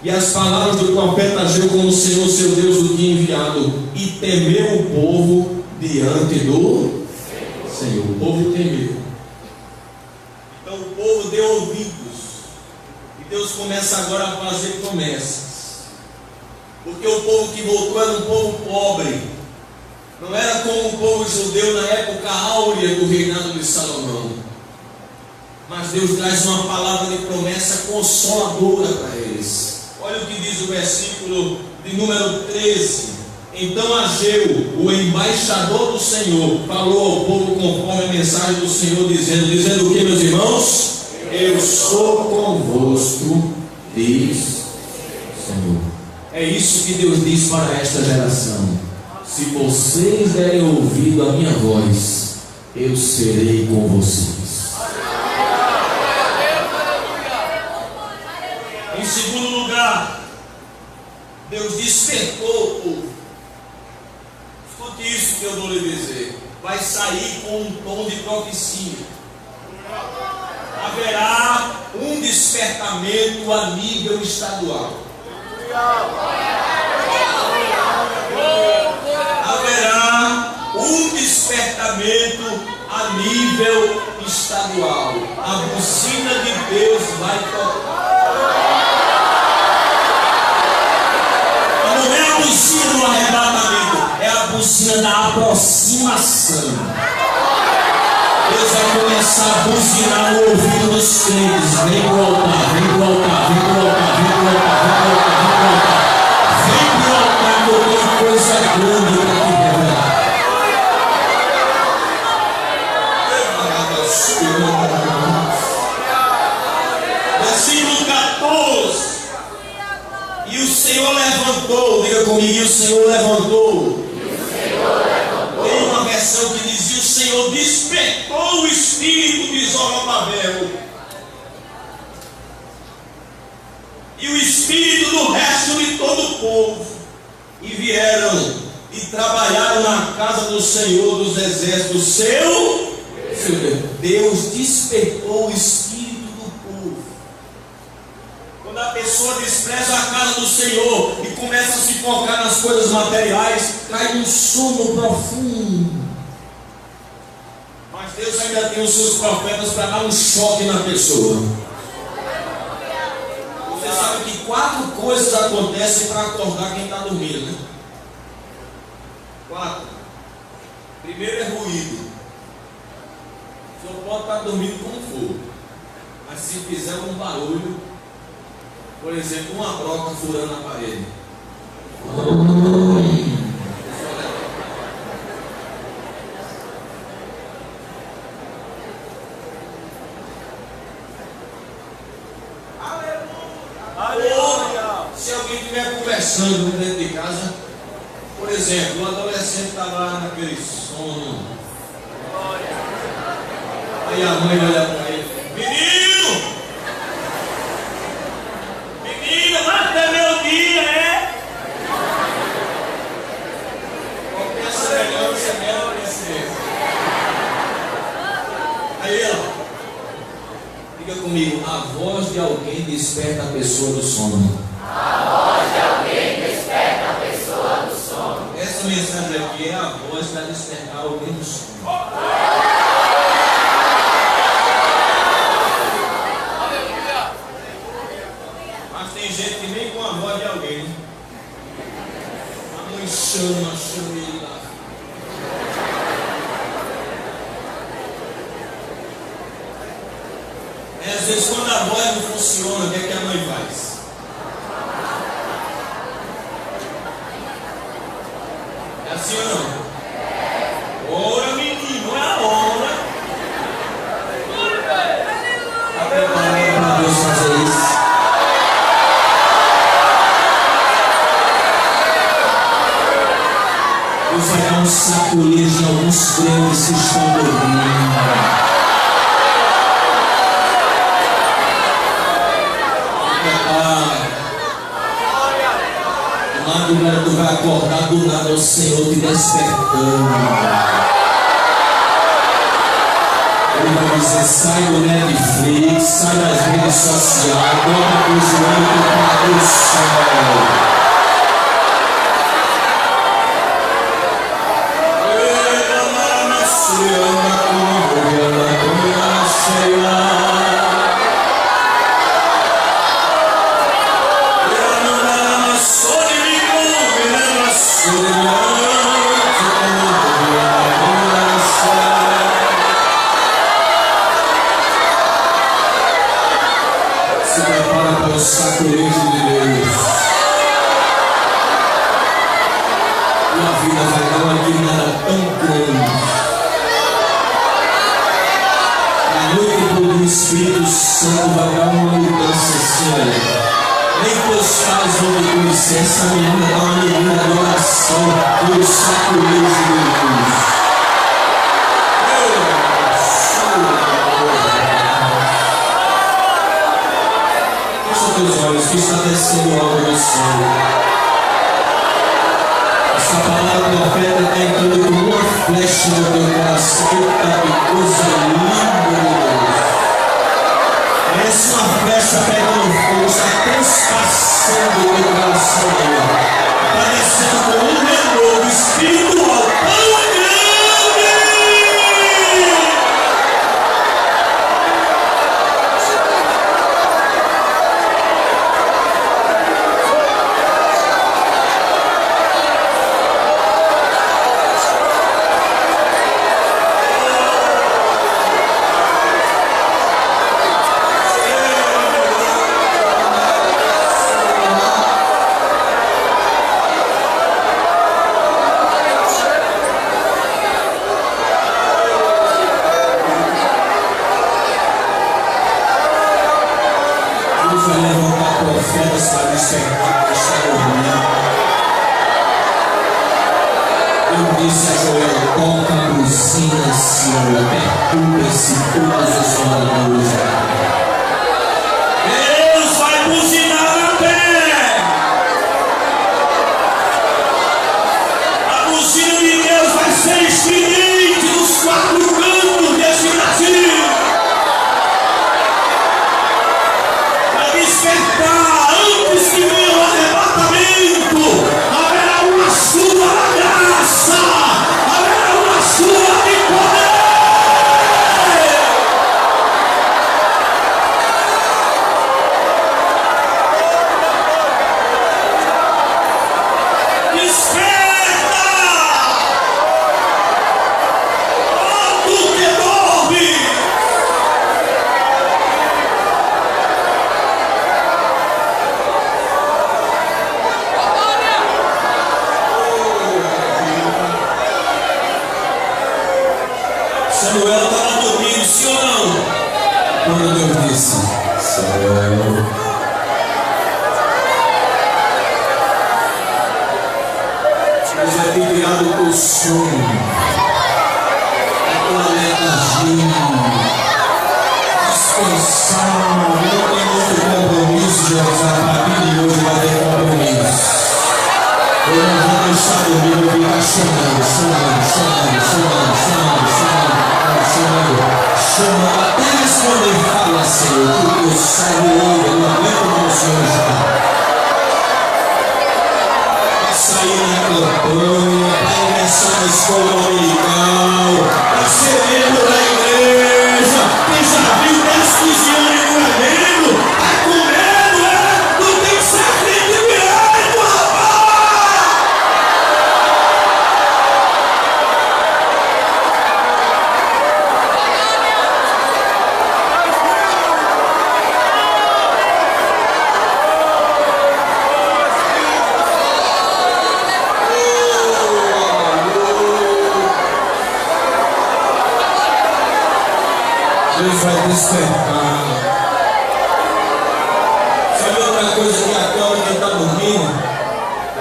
E as palavras do profeta Ageu, como o Senhor seu Deus o tinha enviado, e temeu o povo diante do Senhor. O povo temeu. Então o povo deu ouvidos. E Deus começa agora a fazer promessas. Porque o povo que voltou era um povo pobre. Não era como o povo judeu na época áurea do reinado de Salomão. Mas Deus traz uma palavra de promessa consoladora para eles. Olha o que diz o versículo de número 13. Então Ageu, o embaixador do Senhor, falou ao povo conforme a mensagem do Senhor, dizendo o que, meus irmãos? Eu sou convosco, diz o Senhor. É isso que Deus diz para esta geração. Se vocês derem ouvido à minha voz, eu serei com vocês. Em segundo lugar, Deus despertou o povo. Escute isso que eu vou lhe dizer. Vai sair com um tom de profecia. Haverá um despertamento a nível estadual. Haverá um despertamento a nível estadual. A buzina de Deus vai tocar. E não é a buzina do arrebatamento, é a buzina da aproximação. Deus vai começar a buzinar no ouvido dos crentes. Vem pro altar, vem pro altar, vem pro altar, vem pro altar, vem pro altar, vem pro altar, vem pro altar, que eu tenho coisa grande para te revelar. Versículo 14. E o Senhor levantou, diga comigo, e o Senhor levantou. Tem uma versão que dizia: o Senhor despertou o espírito de Zorobabel e o espírito do resto de todo o povo, e vieram e trabalharam na casa do Senhor dos exércitos, seu Deus. Deus despertou o espírito do povo. Quando a pessoa despreza a casa do Senhor e começa a se focar nas coisas materiais, cai num sono profundo. Mas Deus ainda tem os seus profetas para dar um choque na pessoa. Você sabe que 4 coisas acontecem para acordar quem está dormindo, né? 4. Primeiro é ruído. O senhor pode estar dormindo como for, mas se fizer um barulho, por exemplo, uma broca furando a parede, Ou se alguém estiver conversando dentro de casa, por exemplo, o adolescente está lá naquele sono. Aí a mãe olha para ele: menino! Menino, mata meu dia, é? Qualquer semelhança é melhor princesa. Aí ela, diga comigo: a voz de alguém desperta a pessoa do sono. A voz de alguém desperta a pessoa do sono. Essa mensagem aqui é a voz para despertar alguém do sono. Mas tem gente que nem com a voz de alguém, né? A mãe chama ele lá. Às vezes, quando a voz não funciona, o que é que a mãe faz? É assim ou não? Ora, menino, é a hora. Está preparado para Deus fazer isso? Deus vai dar um saculejo em alguns crentes que estão dormindo. Tu vai acordar do nada, o Senhor te despertando. Ele vai dizer: sai do Netflix, sai das redes sociais, bota o joelho e para o sol. Se prepara para o saculejo de Deus. E a vida vai dar uma guinada tão grande. A noite do Espírito Santo vai dar uma mudança assim. Nem teus pais vão te conhecer. Essa menina dá uma menina de oração e o saculejo de Deus. Teus olhos, que está descendo algo do céu. Essa palavra profeta está entrando como uma flecha no teu coração. Eita, que coisa linda, meu Deus. Parece uma flecha pegando fogo, está transpassando o teu coração. Está descendo como um renovo espiritual tão grande. Vai levantar profetas para despertar, para estar dormindo. Eu disse a Joel: toca a buzina, Senhor, perturba-se todos os moradores da terra. Deus vai buzinar na terra. A buzina de Deus vai ser estridente nos quatro cantos desse Brasil. Despertar antes que venha o arrebatamento, haverá uma chuva da graça, haverá uma chuva de poder. Desperta! Oh, tu que dorme! Samuel estava dormindo, sim ou não? Quando Deus disse: Samuel, teu sono, a tua letargia, descansar. Não tem outro compromisso, Jesus. A partir de hoje vai ter compromisso. Eu não vou deixar dormir, eu vou ficar chamando, até responder. Fala, Senhor, que o servo ouve, eu não aguento como o Senhor está. Para sair na campanha, para ingressar na escola dominical, para ser membro da igreja. Quem já viu 10, 15 anos e não é membro, está com medo, não tem sacramento direito, rapaz! Deus vai despertar. Sabe outra coisa que acorda quem está dormindo?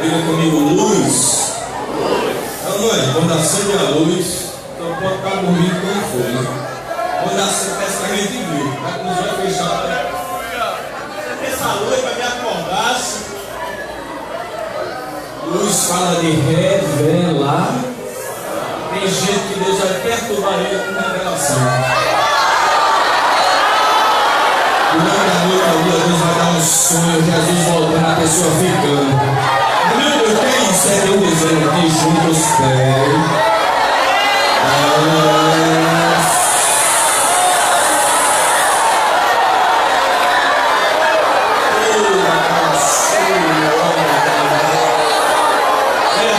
Diga comigo, luz. Não, mãe, quando acende a luz, então pode estar dormindo como for, né? Quando acende, parece que a gente viu. Está com os olhos fechados. Essa luz vai me acordar. Luz fala de revelar. Tem gente que Deus vai perturbar ele com revelação. Durante a noite, Deus vai dar um sonho, Jesus voltar, a pessoa ficando. Meu Deus, que é isso? É Deus dizendo aqui, junto os pés.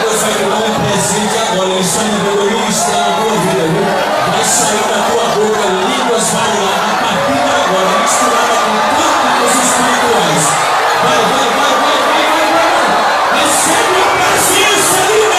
Deus vai te dar um presente agora, Ele está mandando ministrar na tua vida, viu? Vai sair da tua boca línguas variadas a partir de agora, misturada com cânticos espirituais. Vai. Recebe a presença de Deus!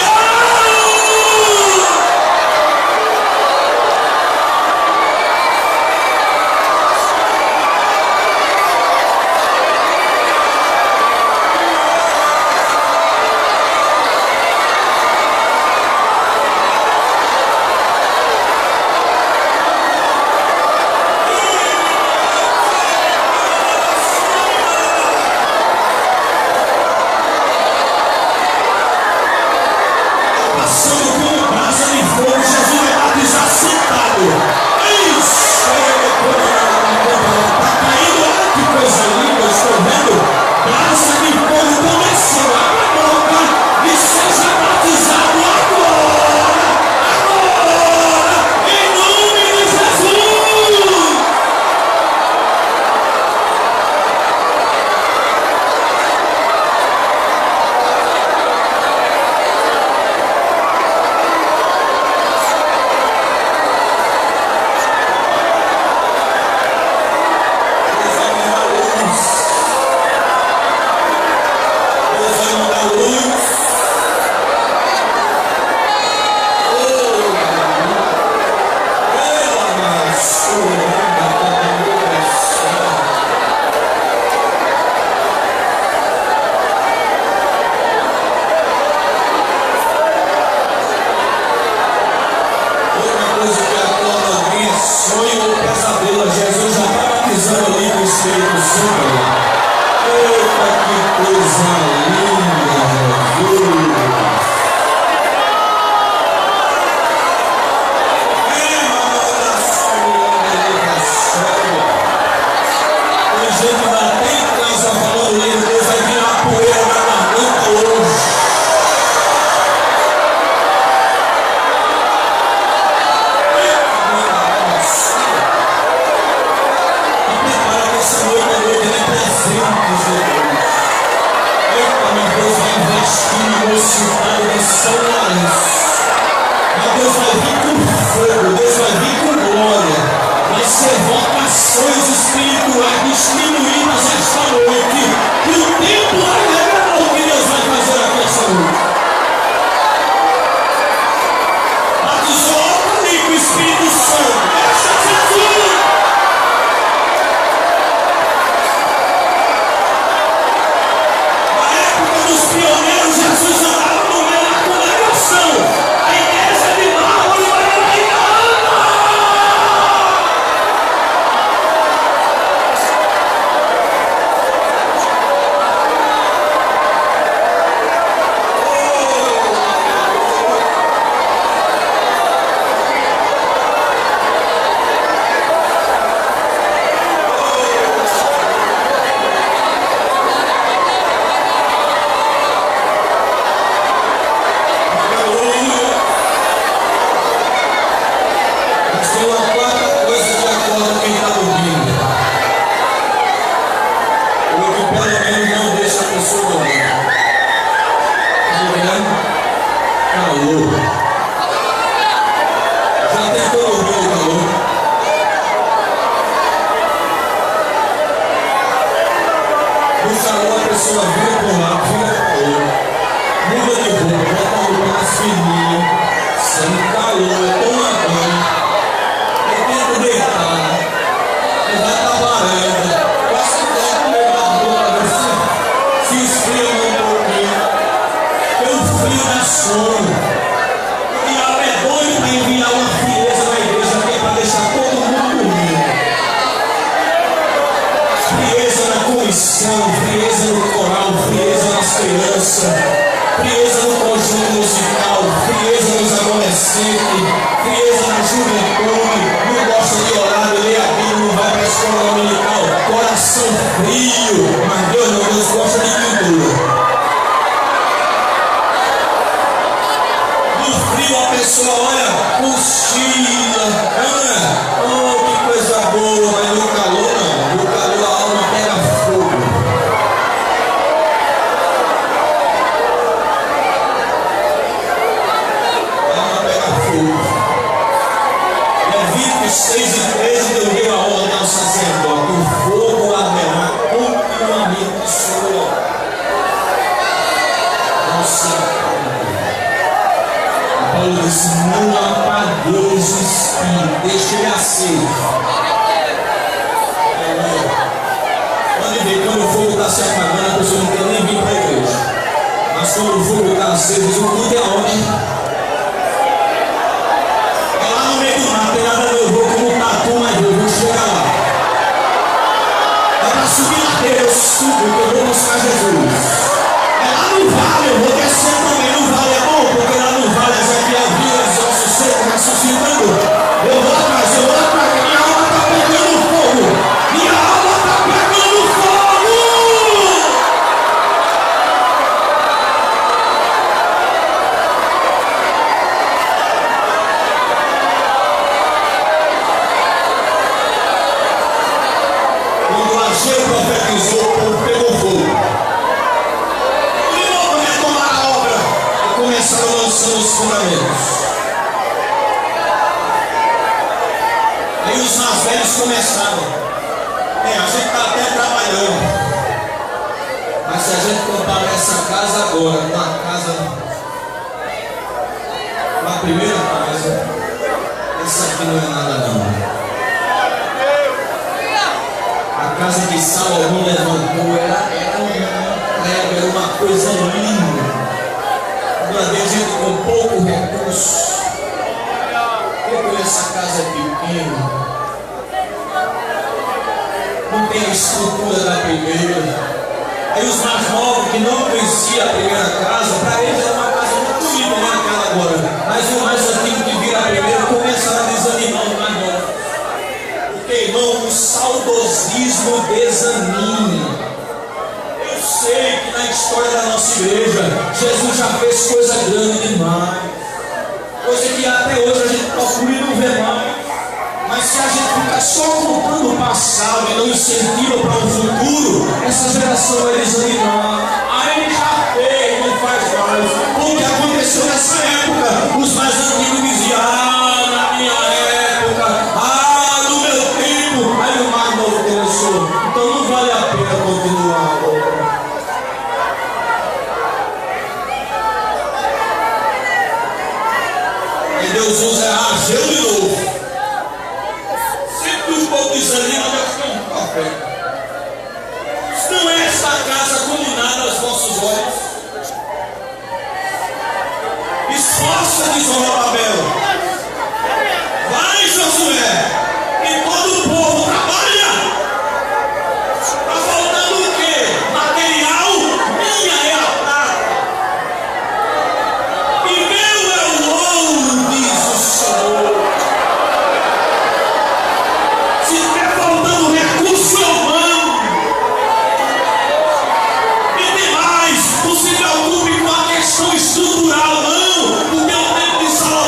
pessoa vira por lá, fica calor, muda de roupa, bota a roupa mais fininha, sem calor, toma banho, aí tenta deitar, aí vai pra varanda, passa o tempo meio da rua pra ver se esfria um pouquinho, tem o frio da sono. O diabo é doido para enviar uma frieza na igreja que é para deixar todo mundo dormindo. Frieza na comissão, frieza no coral, frieza nas crianças, frieza no conjunto musical, frieza nos adolescentes, frieza na juventude, não gosta de orar, de ler a Bíblia, não vai para a escola dominical, coração frio, mas Deus não, Deus gosta de pintura. No frio a pessoa olha, cochila, oh que coisa boa, mas no calor não, no calor a alma pega fogo. A alma pega fogo. Levíticos 6:13 deu deu a ordem ao sacerdote: o fogo arderá continuamente sobre o altar. Não se apague. Paulo disse: não apagueis o espírito, deixe ele aceso. Pode ver, quando o fogo está se apagando, a pessoa não quer nem vir para a igreja. Mas quando o fogo está aceso, o culto é onde? É lá no meio do mato, tem nada, eu vou como um tatu, mas eu vou chegar lá. É para subir na terra, eu subo, que eu vou buscar Jesus. É lá no vale, eu vou descer também. No vale é bom, porque lá no vale Ezequiel viu os ossos secos ressuscitando. Eu vou atrás, minha alma está pegando fogo. Minha alma está pegando fogo. Quando Ageu profetizou, o povo pegou fogo. Começaram lançando os fundamentos. Aí os mais velhos começaram. A gente está até trabalhando. Mas se a gente comparar essa casa agora com a casa, com a primeira casa, essa aqui não é nada não. A casa que Salomão levantou era uma coisa linda. Às vezes gente com pouco recurso, porque essa casa é pequena, não tem a estrutura da primeira. Aí os mais novos que não conheciam a primeira casa, para eles era uma casa muito linda, né, aquela agora. Mas o mais antigo que vira a primeira começa a desanimar os mais novos. Porque, irmão, o saudosismo desanima. Sei que na história da nossa igreja, Jesus já fez coisa grande demais, coisa que até hoje a gente procura e não vê mais. Mas se a gente ficar só contando o passado e não incentiva para o futuro, essa geração vai desanimar. Aí ele já fez, não faz mais. O que aconteceu nessa época? Os mais antigos diziam: na minha época, no meu tempo. Aí o mais novo começou. Então não vale a pena continuar agora. Deus usa Ageu de novo. Sempre que os povos desanimam, Deus tem um profeta. Não é esta casa combinada aos vossos olhos? Esforça de Zorobabel. Vai, Josué. E todo o povo trabalha. Está faltando o quê? Material. Minha é a prata. E meu é o ouro, diz o Senhor. Se estiver faltando recurso, eu mando. E tem mais, não se preocupe com a questão estrutural, não. Porque o tempo de Salomão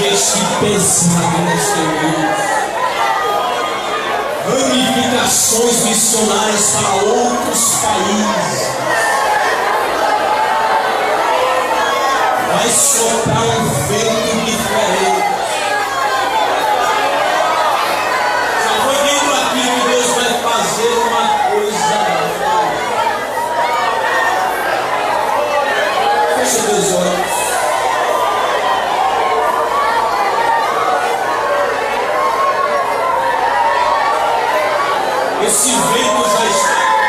Péssima que nós temos. Ramificações missionárias para outros países. Vai soprar um vento diferente. Já foi dito aqui que Deus vai fazer uma coisa. Fecha teus olhos. Esse vento já está aqui.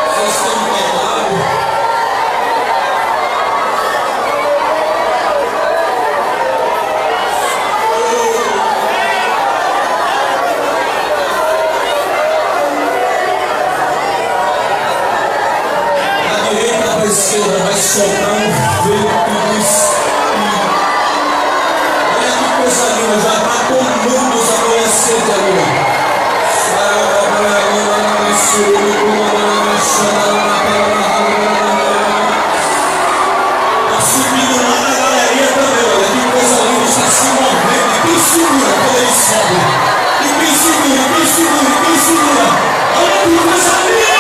Vocês estão preparados? Da direita para a esquerda vai soprar um vento do Espírito. Olha que coisa linda, já está tomando os amanheceres ali. Está subindo lá na galeria também, olha que coisa linda, está se movendo. E quem segura quando ele sobe? E quem segura, quem segura, quem segura? Olha que coisa linda!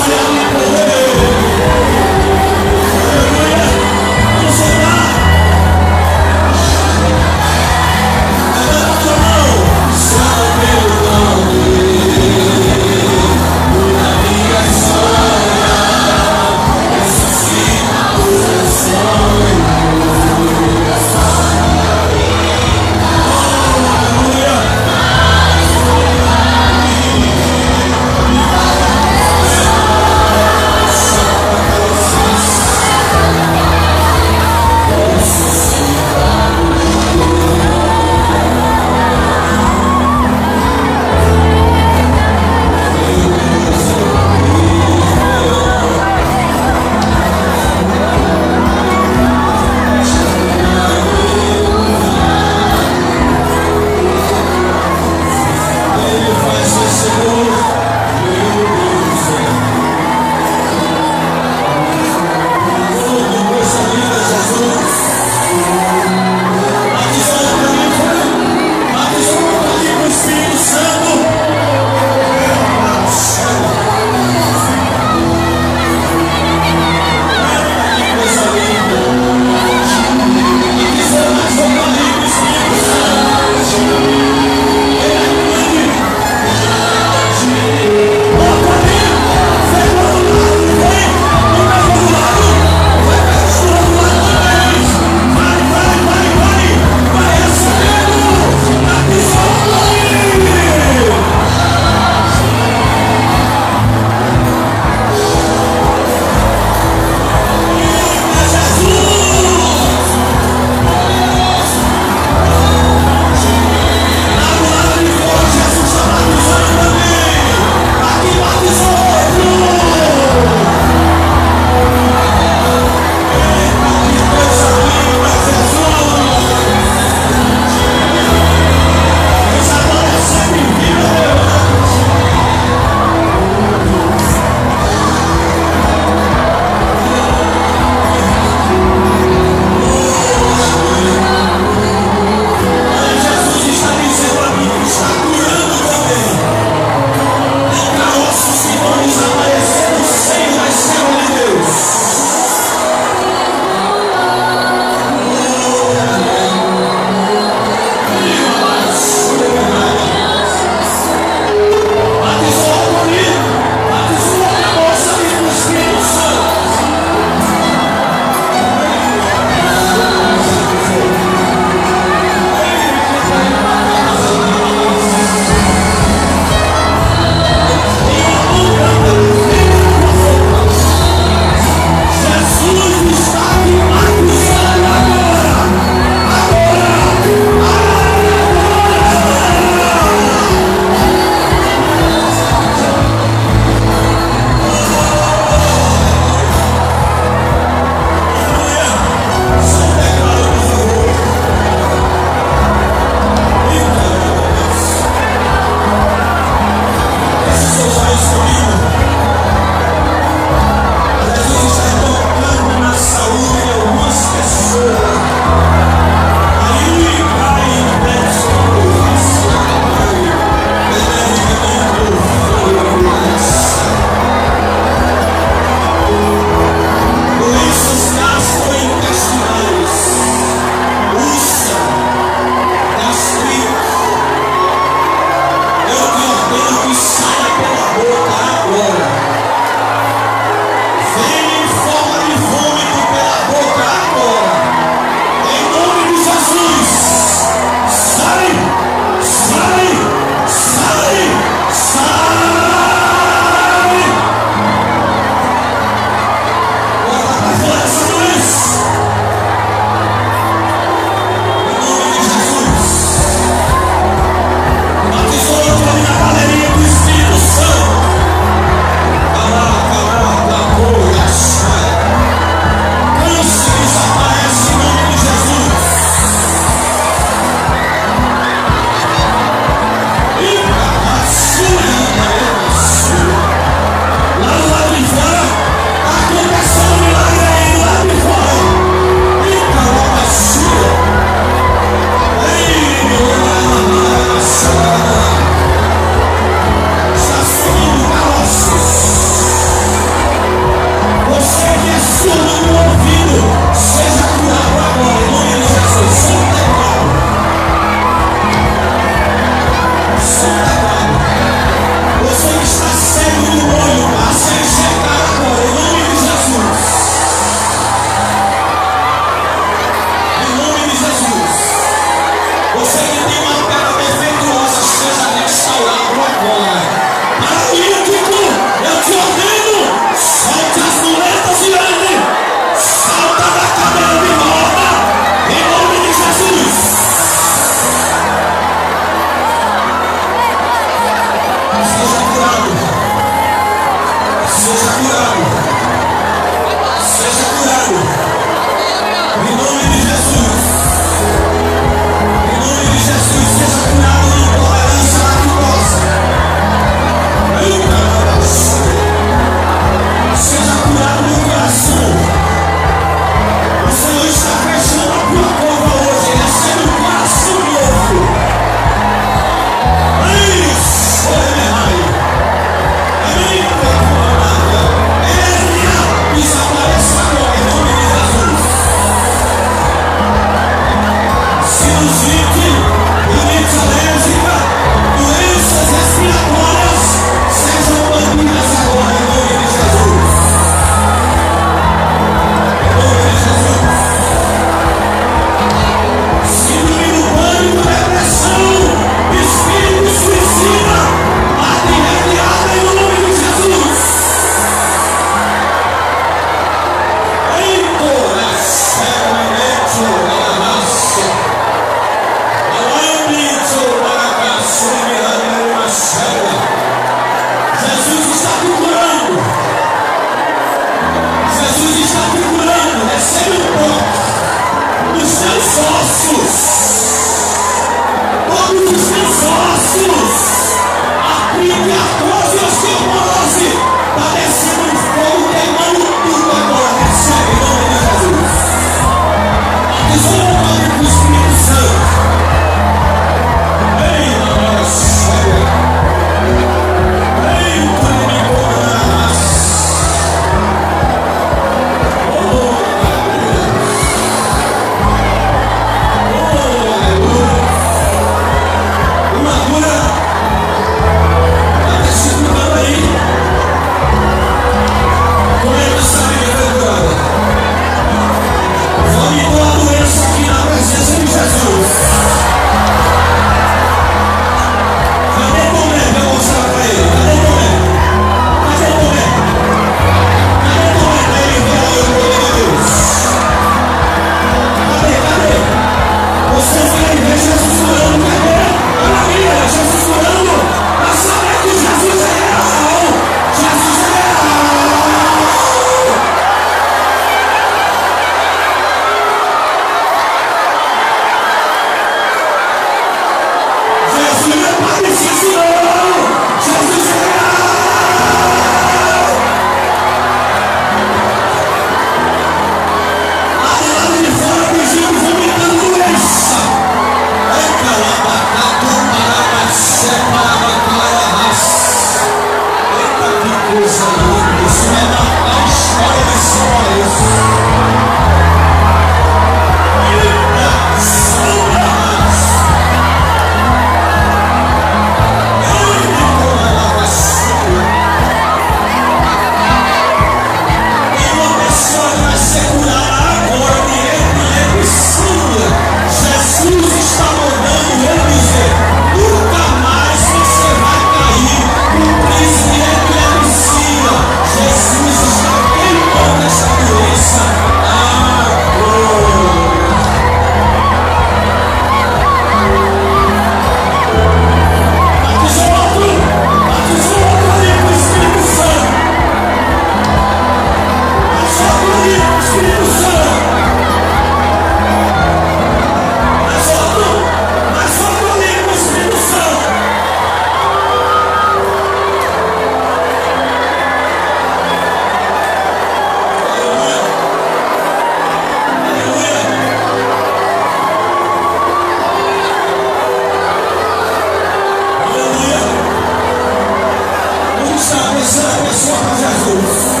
terceira pessoa para Jesus.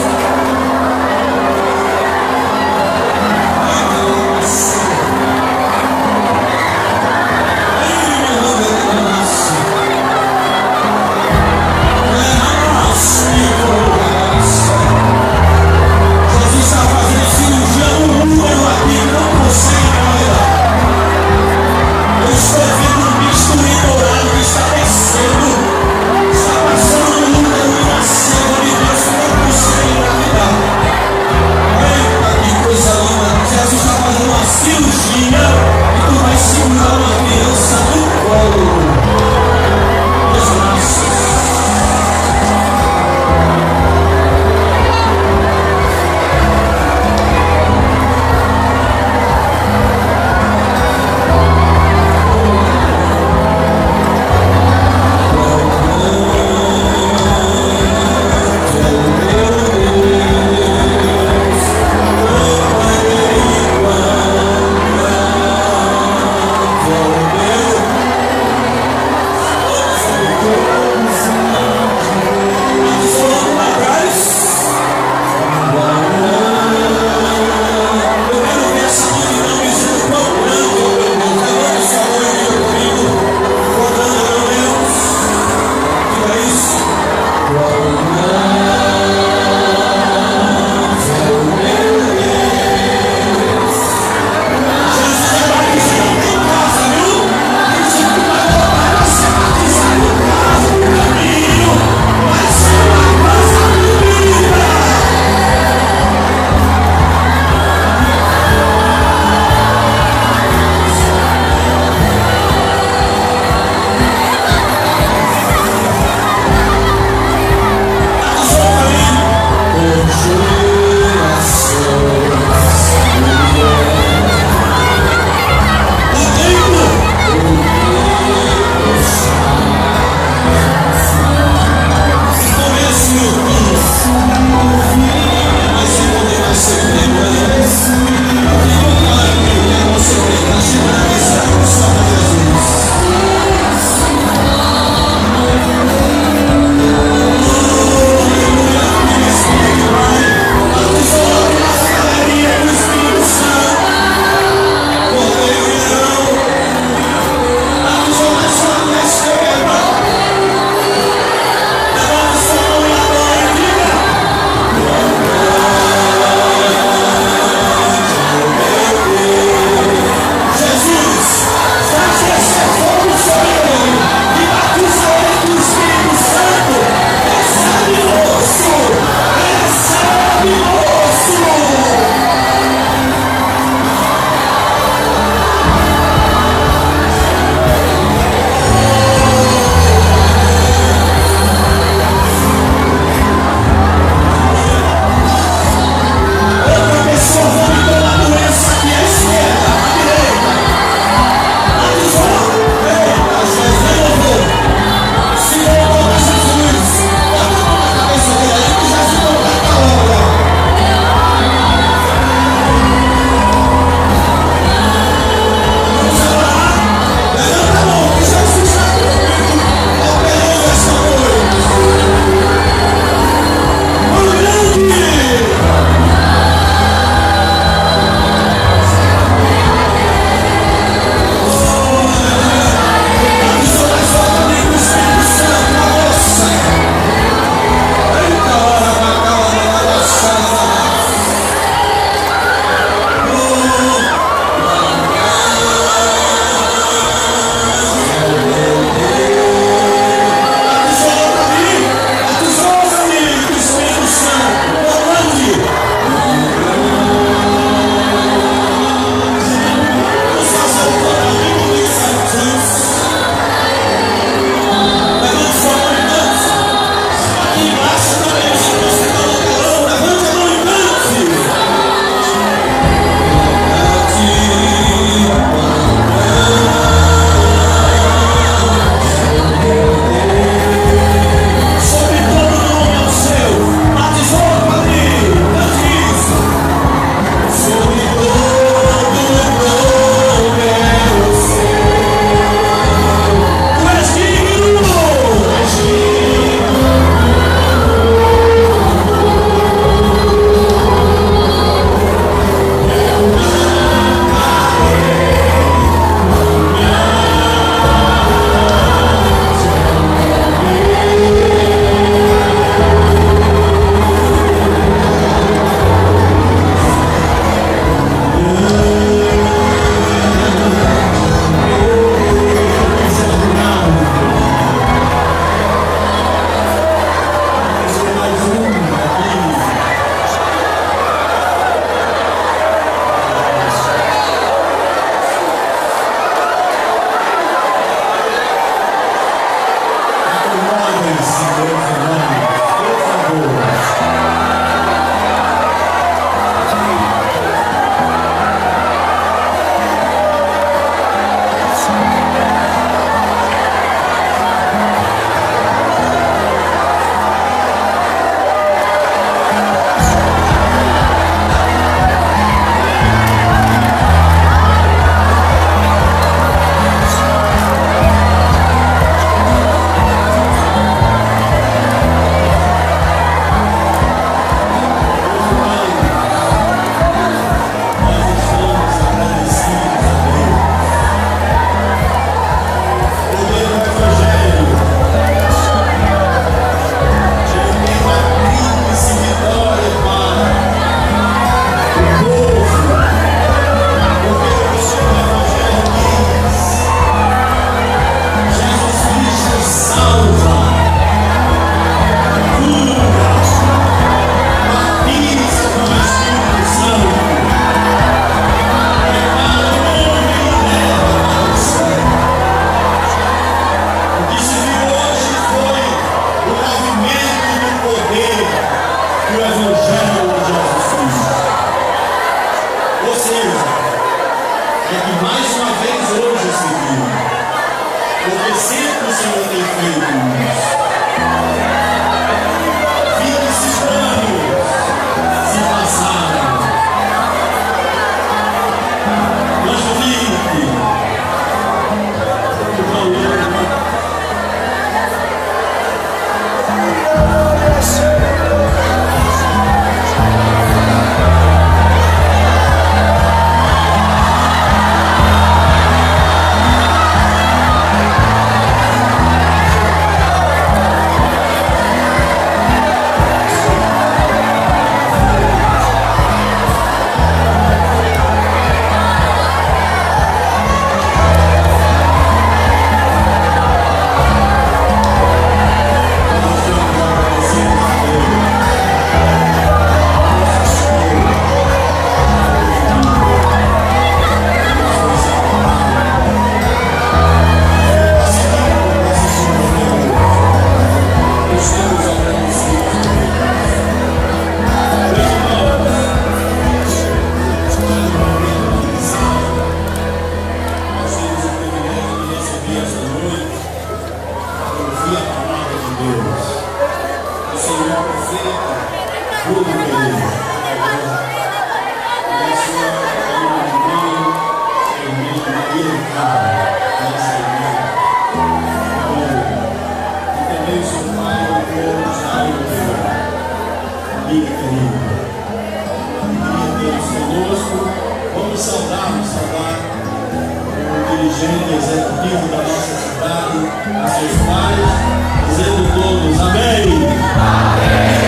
Está passando no mundo, eu nasceu de Deus, Tudo querido. E a sua irmã, Maria Carla, nossa irmã. E também o seu pai, o povo Jairo, amiga querida. Queria Deus conosco. Vamos saudar o dirigente executivo da nossa cidade, a seus pais, dizendo todos amém. Amém.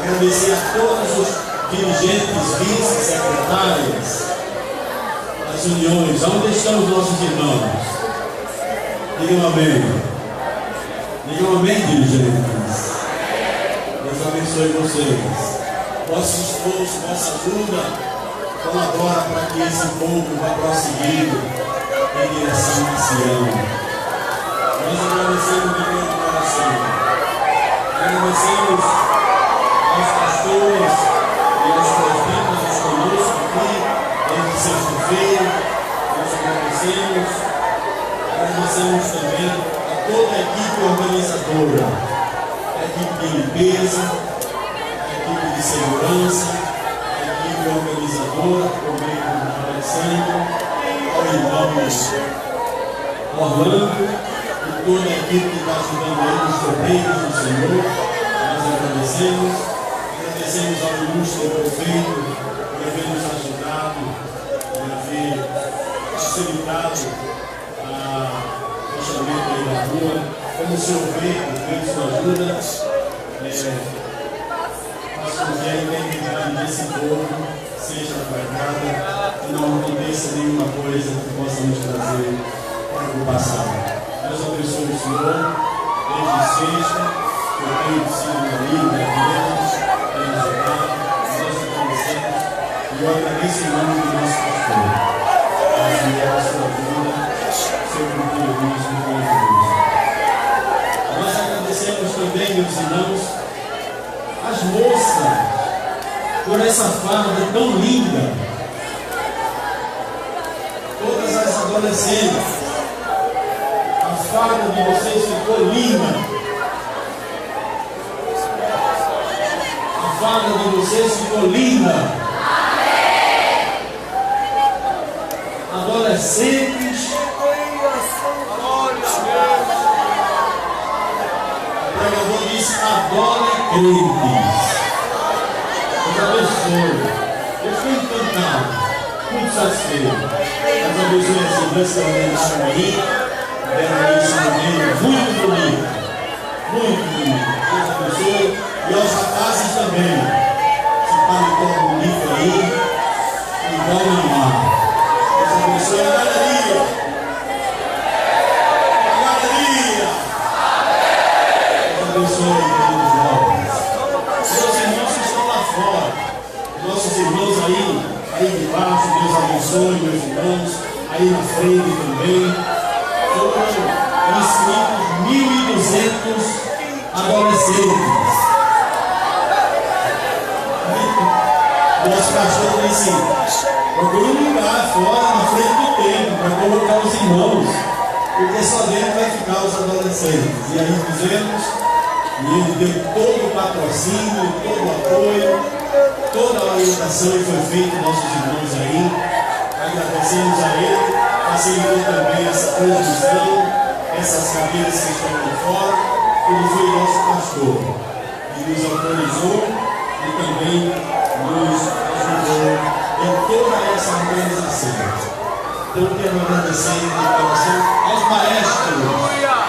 Agradecer a todos os dirigentes, vice-secretários das uniões. Onde estão os nossos irmãos? Digam amém. Digam amém, dirigentes. Deus abençoe vocês. Vosso esforço, vossa ajuda colabora para que esse povo vá prosseguindo em direção a Sião. Nós agradecemos de todo coração. Agradecemos aos pastores e aos presbíteros conosco aqui, desde sexta-feira. Nós agradecemos também a toda a equipe organizadora, a equipe de limpeza, a equipe de segurança, a equipe organizadora, por meio do Alexandre, ao irmão Orlando, e toda a equipe que está ajudando aí nos torneios do Senhor. Nós agradecemos ao ilustre prefeito por haver nos ajudado, por haver facilitado o fechamento aí da rua. Como o senhor vê, com sua ajuda, nós com que a identidade desse povo seja guardada e não aconteça nenhuma coisa que possa nos trazer preocupação. Deus abençoe o Senhor, desde sexta, que eu tenho sido amigo da igreja, tenho ajudado, nós agradecemos, e eu agradeço em nome do nosso pastor, a sua vida, seu compromisso com Jesus. Nós agradecemos também, meus irmãos, as moças, por essa farda tão linda, todas as adolescentes. A farda de vocês ficou linda. A farda de vocês ficou linda. Adolescentes. O pregador disse adolescentes. Deus abençoe. Eu fui encantado, muito satisfeito. Deus abençoe a segurança da minha aí. Era isso também, muito bonito, muito bonito. Deus abençoe. E aos rapazes também. Esse paletó bonito aí, igual no mar. Deus abençoe a galeria. A galeria. Deus abençoe, queridos jovens. Seus irmãos que estão lá fora, nossos irmãos aí de baixo, Deus abençoe, meus irmãos, aí na frente também. Foram inscritos 1.200 adolescentes. O nosso pastor disse: procure um lugar. lá fora, na frente do templo, para colocar os irmãos, porque só dentro vai ficar os adolescentes. E aí fizemos, e ele deu todo o patrocínio, todo o apoio, toda a orientação, e foi feito nossos irmãos aí. Agradecemos a ele, facilitou também essa transmissão, essas cadeiras que estão lá fora. Ele foi nosso pastor e nos autorizou e também nos ajudou em toda essa organização. Então, quero agradecer de coração aos maestros.